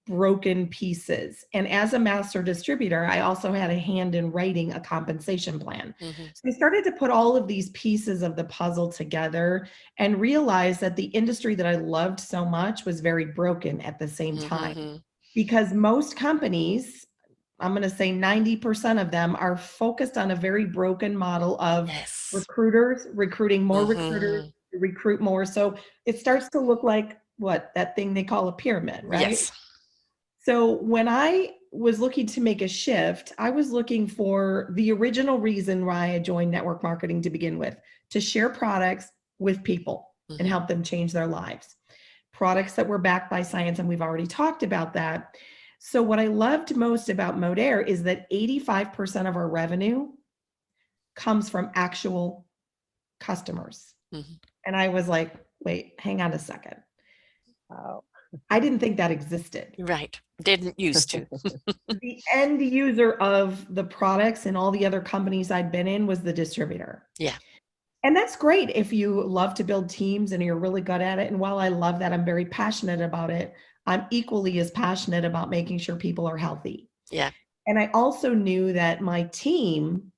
broken pieces. And as a master distributor, I also had a hand in writing a compensation plan. So I started to put all of these pieces of the puzzle together and realized that the industry that I loved so much was very broken at the same time. Because most companies, I'm going to say 90% of them, are focused on a very broken model of recruiters, recruiting more recruiters, to recruit more. So it starts to look like that thing they call a pyramid, right? Yes. So when I was looking to make a shift, I was looking for the original reason why I joined network marketing to begin with, to share products with people and help them change their lives. Products that were backed by science, and we've already talked about that. So what I loved most about Modere is that 85% of our revenue comes from actual customers. And I was like, wait, hang on a second. Wow. I didn't think that existed. Right. Didn't used to. The end user of the products and all the other companies I'd been in was the distributor. Yeah. And that's great if you love to build teams and you're really good at it. And while I love that, I'm very passionate about it, I'm equally as passionate about making sure people are healthy. Yeah. And I also knew that my team,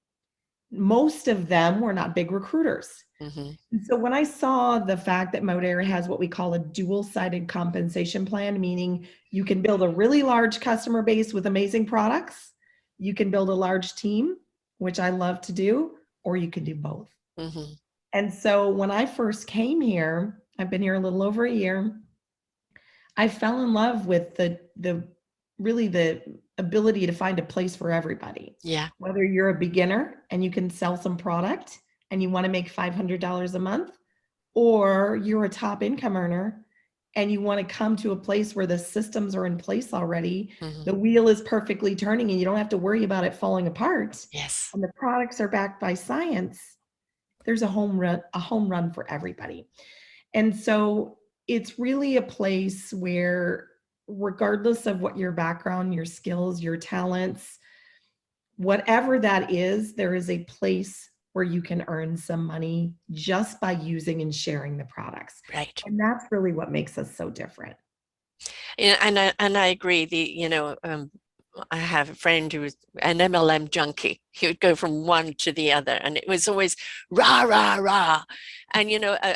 most of them were not big recruiters. And so when I saw the fact that Modere has what we call a dual-sided compensation plan, meaning you can build a really large customer base with amazing products, you can build a large team, which I love to do, or you can do both. And so when I first came here, I've been here a little over a year. I fell in love with the really the ability to find a place for everybody. Yeah. Whether you're a beginner and you can sell some product and you want to make $500 a month, or you're a top income earner and you want to come to a place where the systems are in place already, the wheel is perfectly turning and you don't have to worry about it falling apart, Yes. and the products are backed by science, there's a home run for everybody. And so it's really a place where, regardless of what your background, your skills, your talents, whatever that is, there is a place where you can earn some money just by using and sharing the products. Right. And that's really what makes us so different. Yeah, and I agree. I have a friend who was an MLM junkie. He would go from one to the other, and it was always rah, rah, rah. And,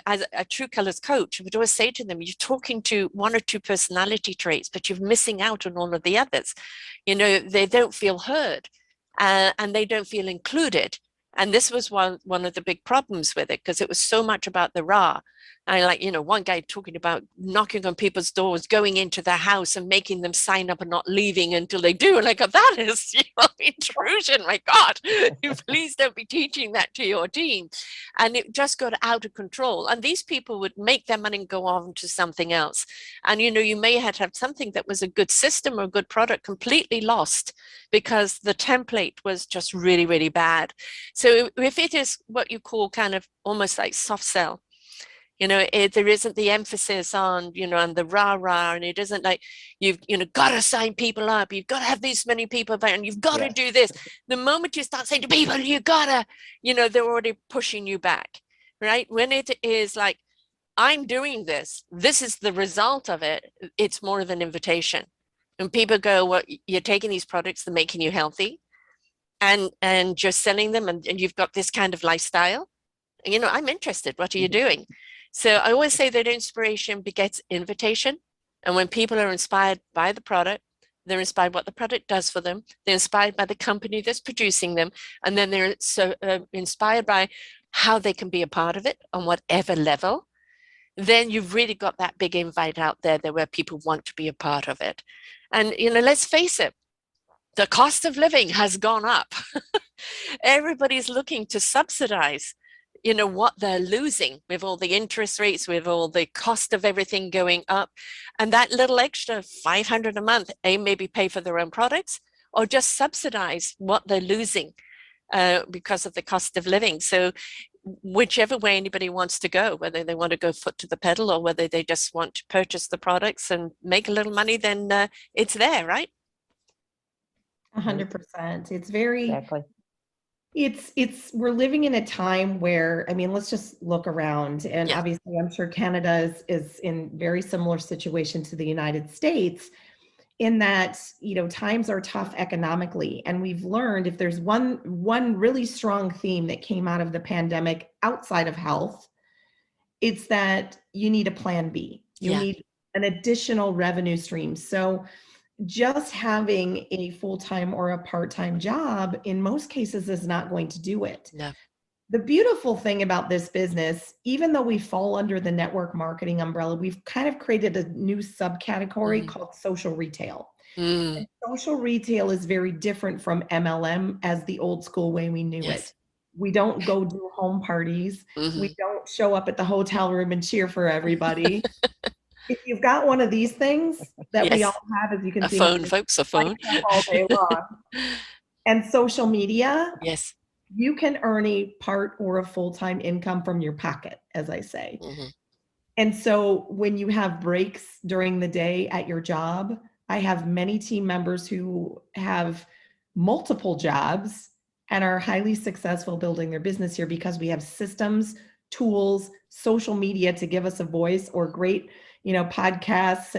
as a True Colors coach, I would always say to them, you're talking to one or two personality traits, but you're missing out on all of the others. They don't feel heard, and they don't feel included. And this was one of the big problems with it, because it was so much about the rah. I one guy talking about knocking on people's doors, going into their house and making them sign up and not leaving until they do. And I go, that is intrusion. My God, please don't be teaching that to your team. And it just got out of control. And these people would make their money and go on to something else. And, you may have something that was a good system or a good product completely lost because the template was just really, really bad. So if it is what you call kind of almost like soft sell, there isn't the emphasis on, on the rah-rah, and it isn't like you've, got to sign people up, you've got to have these many people there, and you've got to do this. The moment you start saying to people, you gotta, they're already pushing you back, right? When it is like, I'm doing this is the result of it, it's more of an invitation. And people go, well, you're taking these products, they're making you healthy, and you're selling them, and you've got this kind of lifestyle. I'm interested. What are you doing? So I always say that inspiration begets invitation. And when people are inspired by the product, they're inspired what the product does for them. They're inspired by the company that's producing them. And then they're so inspired by how they can be a part of it on whatever level. Then you've really got that big invite out there where people want to be a part of it. And, let's face it, the cost of living has gone up. Everybody's looking to subsidize what they're losing with all the interest rates, with all the cost of everything going up. And that little extra $500 a month, maybe pay for their own products or just subsidize what they're losing because of the cost of living. So whichever way anybody wants to go, whether they want to go foot to the pedal or whether they just want to purchase the products and make a little money, then it's there, right? 100%. It's very, Exactly. we're living in a time where, let's just look around, and obviously I'm sure Canada is in very similar situation to the United States, in that, times are tough economically. And we've learned, if there's one really strong theme that came out of the pandemic outside of health, it's that you need a plan B. You need an additional revenue stream. So just having a full-time or a part-time job in most cases is not going to do it. No. The beautiful thing about this business, even though we fall under the network marketing umbrella, we've kind of created a new subcategory called social retail. And social retail is very different from MLM as the old school way we knew it. We don't go do home parties. We don't show up at the hotel room and cheer for everybody. If you've got one of these things that we all have, as you can see, a phone, folks, a phone all day long, and social media, yes, you can earn a part or a full-time income from your pocket, as I say. And so when you have breaks during the day at your job, I have many team members who have multiple jobs and are highly successful building their business here because we have systems, tools, social media to give us a voice, or great, podcasts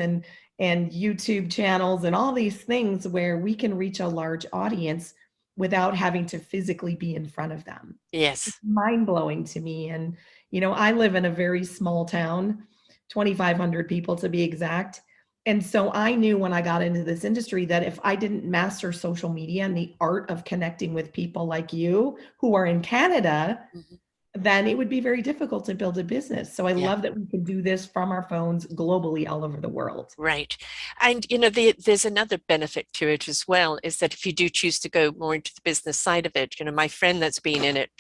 and YouTube channels and all these things where we can reach a large audience without having to physically be in front of them. Yes. It's mind-blowing to me. And, I live in a very small town, 2,500 people to be exact. And so I knew when I got into this industry that if I didn't master social media and the art of connecting with people like you who are in Canada, then it would be very difficult to build a business. So I love that we can do this from our phones globally all over the world. Right. And, there's another benefit to it as well, is that if you do choose to go more into the business side of it, my friend that's been in it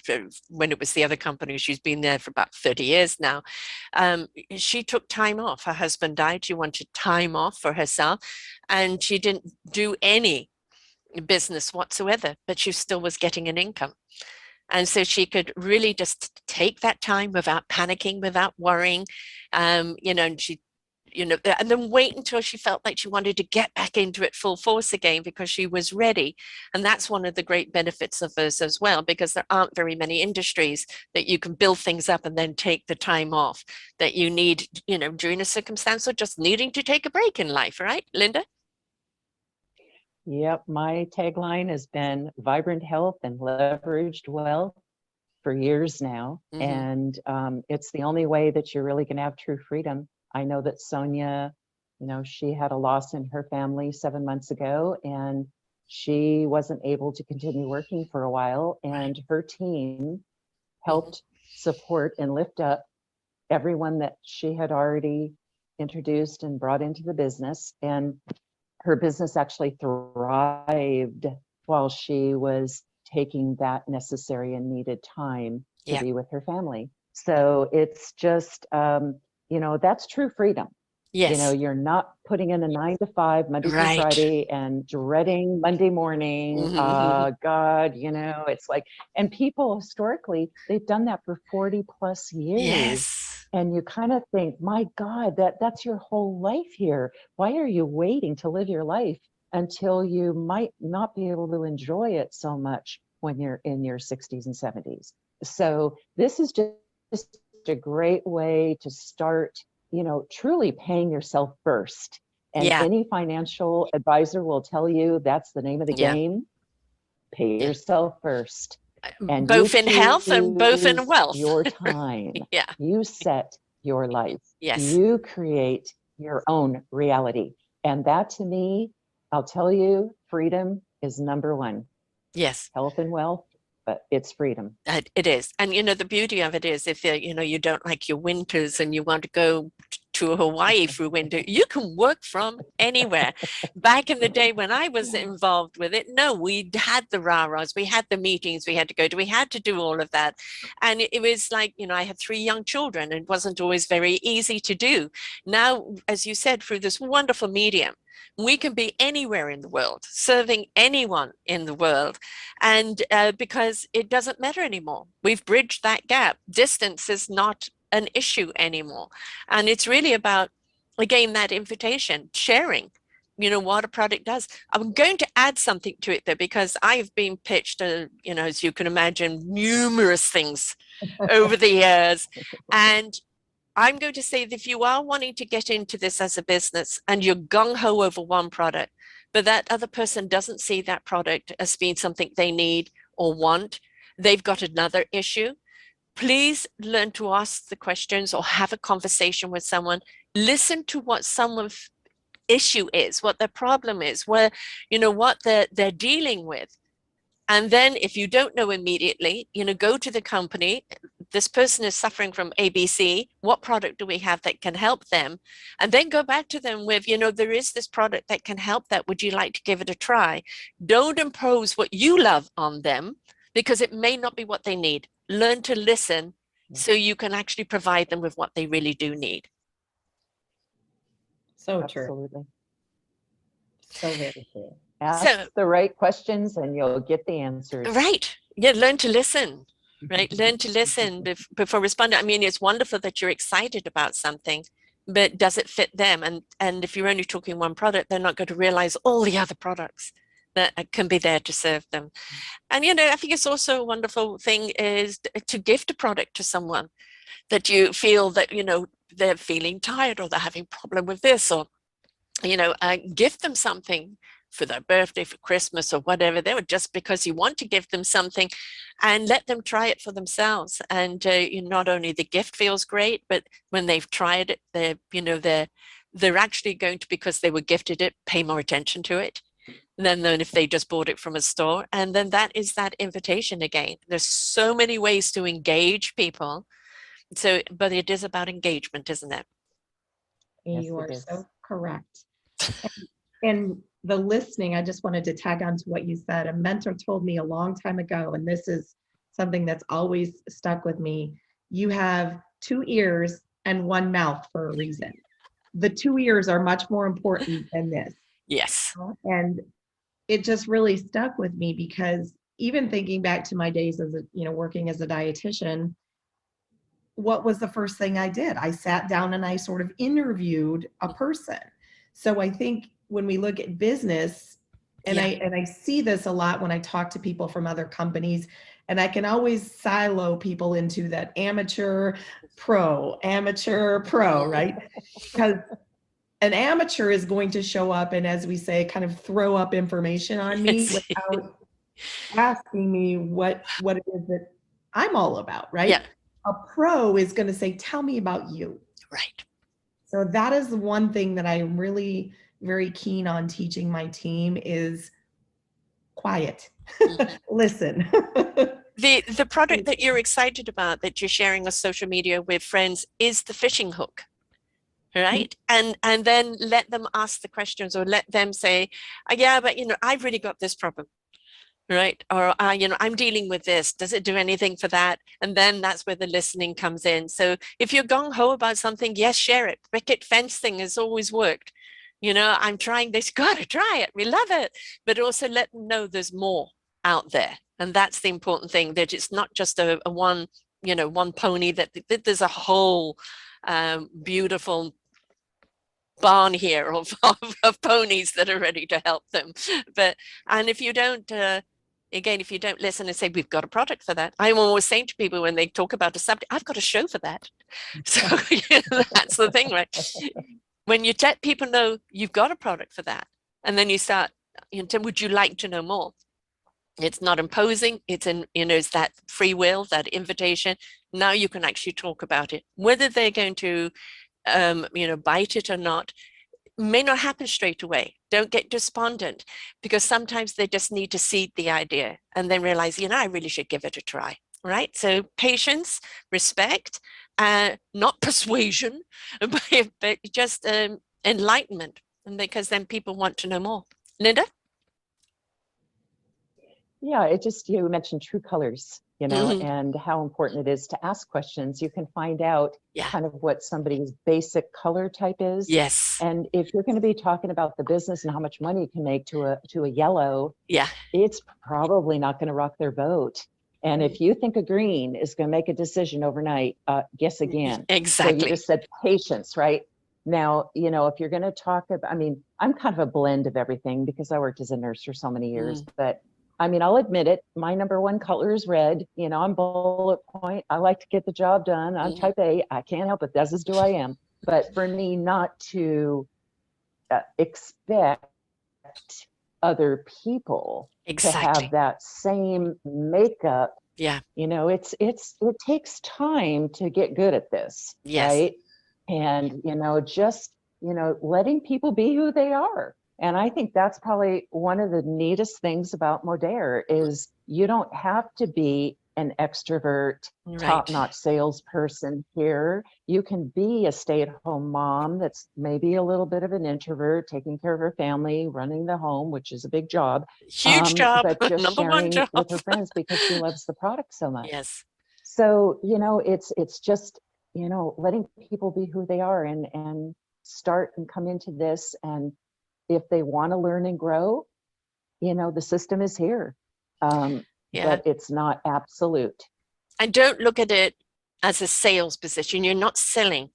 when it was the other company, she's been there for about 30 years now. She took time off. Her husband died. She wanted time off for herself, and she didn't do any business whatsoever, but she still was getting an income. And so she could really just take that time without panicking, without worrying, and she, and then wait until she felt like she wanted to get back into it full force again because she was ready. And that's one of the great benefits of this as well, because there aren't very many industries that you can build things up and then take the time off that you need, during a circumstance or just needing to take a break in life, right, Linda? Yep, my tagline has been vibrant health and leveraged wealth for years now. And it's the only way that you're really going to have true freedom. I know that Sonja, she had a loss in her family 7 months ago, and she wasn't able to continue working for a while. And her team helped support and lift up everyone that she had already introduced and brought into the business. And her business actually thrived while she was taking that necessary and needed time to be with her family. So it's just, that's true freedom. Yes. You're not putting in a 9 to 5, Monday through Friday, and dreading Monday morning. God, it's like, and people historically, they've done that for 40 plus years. Yes. And you kind of think, my God, that's your whole life here. Why are you waiting to live your life until you might not be able to enjoy it so much when you're in your 60s and 70s? So this is just a great way to start, truly paying yourself first. And any financial advisor will tell you that's the name of the game. Pay yourself first. And both in health and both in wealth. Your time. You set your life. Yes. You create your own reality. And that, to me, I'll tell you, freedom is number one. Yes. Health and wealth, but it's freedom. It is. And the beauty of it is, if you don't like your winters and you want to go to Hawaii for winter, you can work from anywhere. Back in the day when I was involved with it, no, we had the rah-rahs, we had the meetings we had to go to, we had to do all of that. And it was like, I had 3 young children, and it wasn't always very easy to do. Now, as you said, through this wonderful medium, we can be anywhere in the world, serving anyone in the world. And because it doesn't matter anymore. We've bridged that gap. Distance is not an issue anymore. And it's really about, again, that invitation, sharing, what a product does. I'm going to add something to it though, because I've been pitched, as you can imagine, numerous things over the years. And I'm going to say that if you are wanting to get into this as a business and you're gung-ho over one product, but that other person doesn't see that product as being something they need or want, they've got another issue, please learn to ask the questions or have a conversation with someone. Listen to what someone's issue is, what their problem is, where, what they're dealing with. And then if you don't know immediately, go to the company. This person is suffering from ABC. What product do we have that can help them? And then go back to them with, there is this product that can help that. Would you like to give it a try? Don't impose what you love on them, because it may not be what they need. Learn to listen so you can actually provide them with what they really do need. So Absolutely. true. So very true. Ask the right questions and you'll get the answers. Right. Yeah, learn to listen. Right. Learn to listen before responding. I mean, it's wonderful that you're excited about something, but does it fit them? And if you're only talking one product, they're not going to realize all the other products that can be there to serve them. And, I think it's also a wonderful thing is to gift a product to someone that you feel that, they're feeling tired or they're having a problem with this, or, gift them something for their birthday, for Christmas, or whatever. They were just because you want to give them something, and let them try it for themselves. And not only the gift feels great, but when they've tried it, they're actually going to, because they were gifted it, pay more attention to it. than if they just bought it from a store. And then that is that invitation again. There's so many ways to engage people. So, but it is about engagement, isn't it? Yes, You it are is. so correct. And the listening, I just wanted to tag on to what you said. A mentor told me a long time ago, and this is something that's always stuck with me. You have 2 ears and 1 mouth for a reason. The 2 ears are much more important than this. Yes. And it just really stuck with me because even thinking back to my days as working as a dietitian, what was the first thing I did? I sat down and I sort of interviewed a person. So I think when we look at business, and I see this a lot when I talk to people from other companies, and I can always silo people into that amateur pro, right? Because an amateur is going to show up and, as we say, kind of throw up information on me without asking me what it is that I'm all about, right? Yeah. A pro is going to say, tell me about you. Right. So that is the one thing that I'm really very keen on teaching my team is quiet. Listen. The product that you're excited about that you're sharing on social media with friends is the fishing hook, right? And then let them ask the questions, or let them say, yeah, but I've really got this problem, right? Or I'm dealing with this. Does it do anything for that? And then that's where the listening comes in. So if you're gung-ho about something, yes, share it. Picket fence thing has always worked. I'm trying this, gotta try it, we love it. But also let them know there's more out there. And that's the important thing, that it's not just a one pony, that there's a whole beautiful barn here of ponies that are ready to help them. And if you don't, again, if you don't listen and say, we've got a product for that. I'm always saying to people when they talk about a subject, I've got a show for that. So that's the thing, right? When you let people know you've got a product for that, and then you start, would you like to know more? It's not imposing. It's it's that free will, that invitation. Now you can actually talk about it. Whether they're going to, bite it or not, may not happen straight away. Don't get despondent, because sometimes they just need to seed the idea and then realize, I really should give it a try. Right? So patience, respect, not persuasion, but just enlightenment, and because then people want to know more. Linda? Yeah, you mentioned true colors, and how important it is to ask questions. You can find out kind of what somebody's basic color type is. Yes. And if you're going to be talking about the business and how much money you can make to a yellow, it's probably not going to rock their boat. And if you think a green is going to make a decision overnight, guess again. Exactly. So you just said patience, right? Now, if you're going to talk about, I'm kind of a blend of everything because I worked as a nurse for so many years, but I'll admit it. My number one color is red. I'm bullet point. I like to get the job done. I'm type A. I can't help it. That's as do I am. But for me, not to expect other people to have that same makeup. Yeah. It takes time to get good at this. Yes. Right. And, just, letting people be who they are. And I think that's probably one of the neatest things about Modere is you don't have to be an extrovert, top-notch salesperson here. You can be a stay-at-home mom that's maybe a little bit of an introvert, taking care of her family, running the home, which is a big job. Huge job, but just number sharing one job with her friends because she loves the product so much. Yes. So, it's just, letting people be who they are and start and come into this. And if they want to learn and grow, the system is here. But it's not absolute. And don't look at it as a sales position. You're not selling.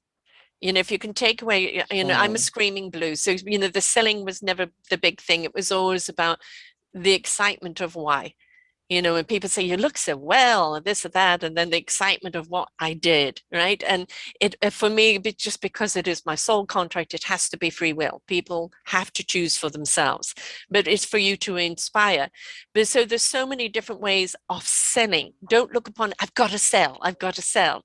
If you can take away, I'm a screaming blue. So, the selling was never the big thing. It was always about the excitement of why. When people say you look so well, and this or that, and then the excitement of what I did, right? And it for me, just because it is my sole contract, it has to be free will. People have to choose for themselves, but it's for you to inspire. But so there's so many different ways of selling. Don't look upon, I've got to sell.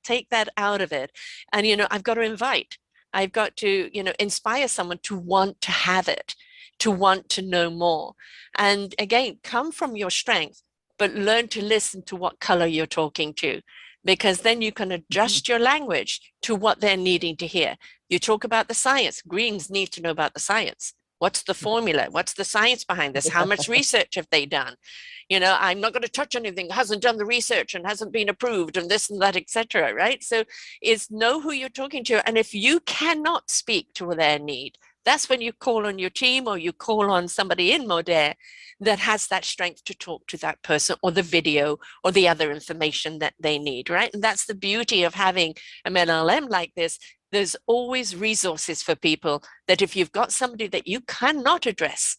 Take that out of it. And, I've got to invite. I've got to, inspire someone to want to have it. to want to know more. And again, come from your strength, but learn to listen to what color you're talking to, because then you can adjust your language to what they're needing to hear. You talk about the science. Greens need to know about the science. What's the formula? What's the science behind this? How much research have they done? You know, I'm not going to touch anything that hasn't done the research and hasn't been approved and this and that, etc. Right? So it's know who you're talking to. And if you cannot speak to their need, that's when you call on your team or you call on somebody in Modere that has that strength to talk to that person, or the video or the other information that they need, right? And that's the beauty of having an LLM like this. There's always resources for people that if you've got somebody that you cannot address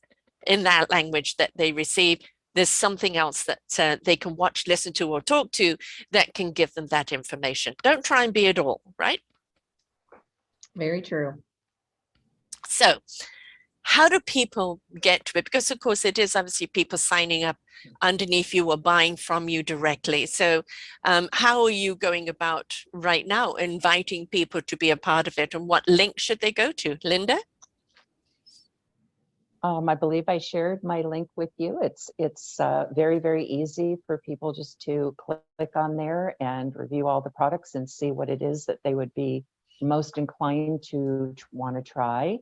in that language that they receive, there's something else that they can watch, listen to, or talk to that can give them that information. Don't try and be it all, right? Very true. So how do people get to it? Because of course it is obviously people signing up underneath you or buying from you directly. So how are you going about right now inviting people to be a part of it, and what link should they go to? Linda? I believe I shared my link with you. It's very, very easy for people just to click on there and review all the products and see what it is that they would be most inclined to want to try.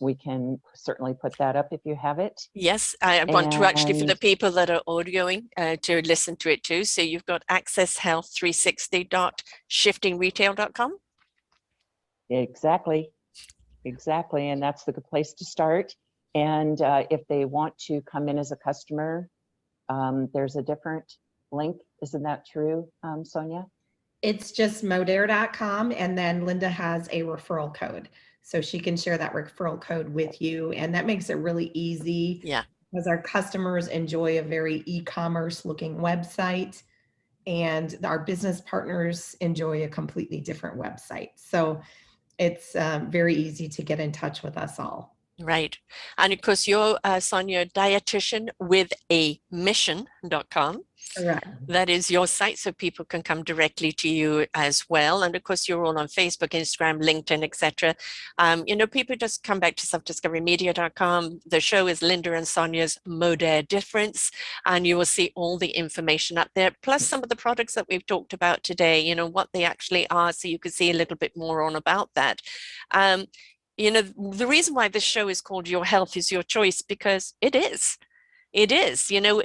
We can certainly put that up if you have it. Yes, I want to actually, for the people that are audioing, to listen to it too. So you've got accesshealth360.shiftingretail.com. Exactly. And that's the good place to start. And if they want to come in as a customer, there's a different link. Isn't that true, Sonja? It's just modere.com, and then Linda has a referral code. So she can share that referral code with you, and that makes it really easy. Yeah. Because our customers enjoy a very e-commerce looking website, and our business partners enjoy a completely different website. So it's very easy to get in touch with us all. Right. And of course, you're Sonja, dietitian with a mission.com. Correct. That is your site, so people can come directly to you as well. And of course, you're all on Facebook, Instagram, LinkedIn, etc. You know, people just come back to selfdiscoverymedia.com. The show is Linda and Sonja's Modere Difference, and you will see all the information up there, plus some of the products that we've talked about today, you know, what they actually are, so you can see a little bit more on about that. You know, the reason why this show is called Your Health is Your Choice, because it is. It is, you know,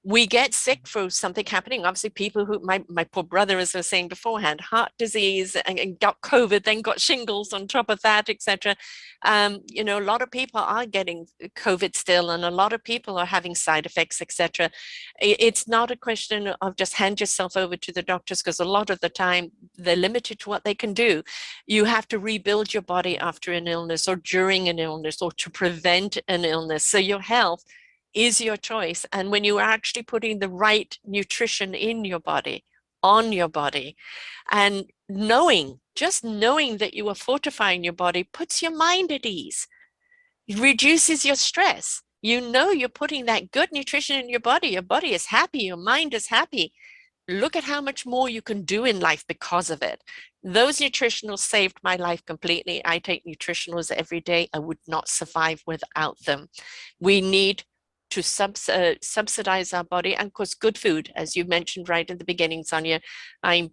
we get sick for something happening. Obviously, people who, my poor brother, as I was saying beforehand, heart disease and got COVID, then got shingles on top of that, etc. You know, a lot of people are getting COVID still, and a lot of people are having side effects, etc. It's not a question of just hand yourself over to the doctors, because a lot of the time they're limited to what they can do. You have to rebuild your body after an illness or during an illness or to prevent an illness. So your health is your choice. And when you are actually putting the right nutrition in your body, on your body, and just knowing that you are fortifying your body puts your mind at ease, reduces your stress. You know you're putting that good nutrition in your body is happy, your mind is happy. Look at how much more you can do in life because of it. Those nutritionals saved my life completely. I take nutritionals every day. I would not survive without them. We need to subsidize our body, and of course good food, as you mentioned right at the beginning, Sonja. I'm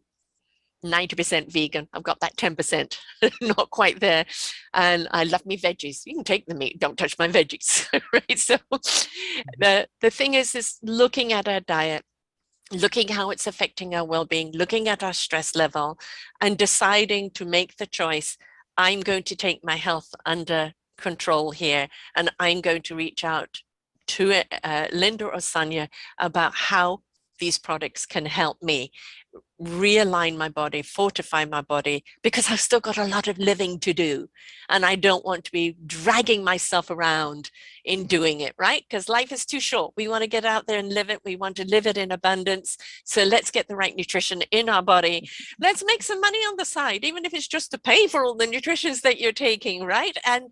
90% vegan. I've got that 10% not quite there, and I love me veggies. You can take the meat, don't touch my veggies. Right? So the thing is looking at our diet, looking how it's affecting our well-being, looking at our stress level, and deciding to make the choice. I'm going to take my health under control here, and I'm going to reach out to Linda or Sonja about how these products can help me realign my body, fortify my body, because I've still got a lot of living to do, and I don't want to be dragging myself around in doing it, right? Because life is too short. We want to get out there and live it. We want to live it in abundance. So let's get the right nutrition in our body. Let's make some money on the side, even if it's just to pay for all the nutritions that you're taking, right? And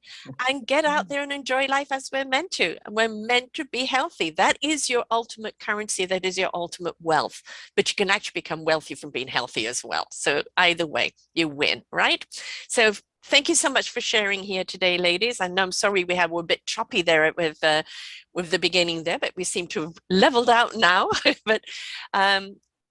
get out there and enjoy life as we're meant to. And we're meant to be healthy. That is your ultimate currency. That is your ultimate wealth. But you can actually become wealthy from being healthy as well. So either way, you win, right? So Thank you so much for sharing here today, ladies. And I'm sorry we're a bit choppy there with the beginning there, but we seem to have leveled out now. But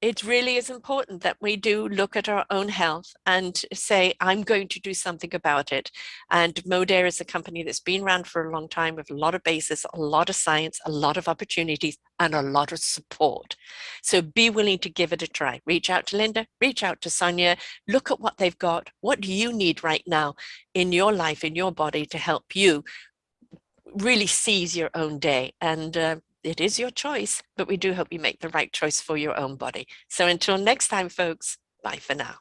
it really is important that we do look at our own health and say, I'm going to do something about it. And Modere is a company that's been around for a long time with a lot of basis, a lot of science, a lot of opportunities, and a lot of support. So be willing to give it a try. Reach out to Linda, reach out to Sonja, look at what they've got. What do you need right now in your life, in your body, to help you really seize your own day? And it is your choice, but we do hope you make the right choice for your own body. So until next time, folks, bye for now.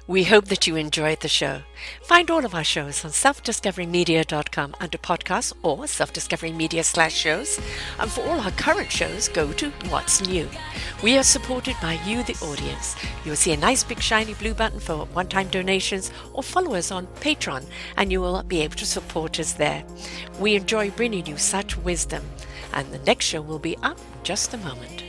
We hope that you enjoyed the show. Find all of our shows on selfdiscoverymedia.com under podcasts or selfdiscoverymedia/shows. And for all our current shows, go to What's New. We are supported by you, the audience. You'll see a nice big shiny blue button for one-time donations, or follow us on Patreon and you will be able to support us there. We enjoy bringing you such wisdom, and the next show will be up in just a moment.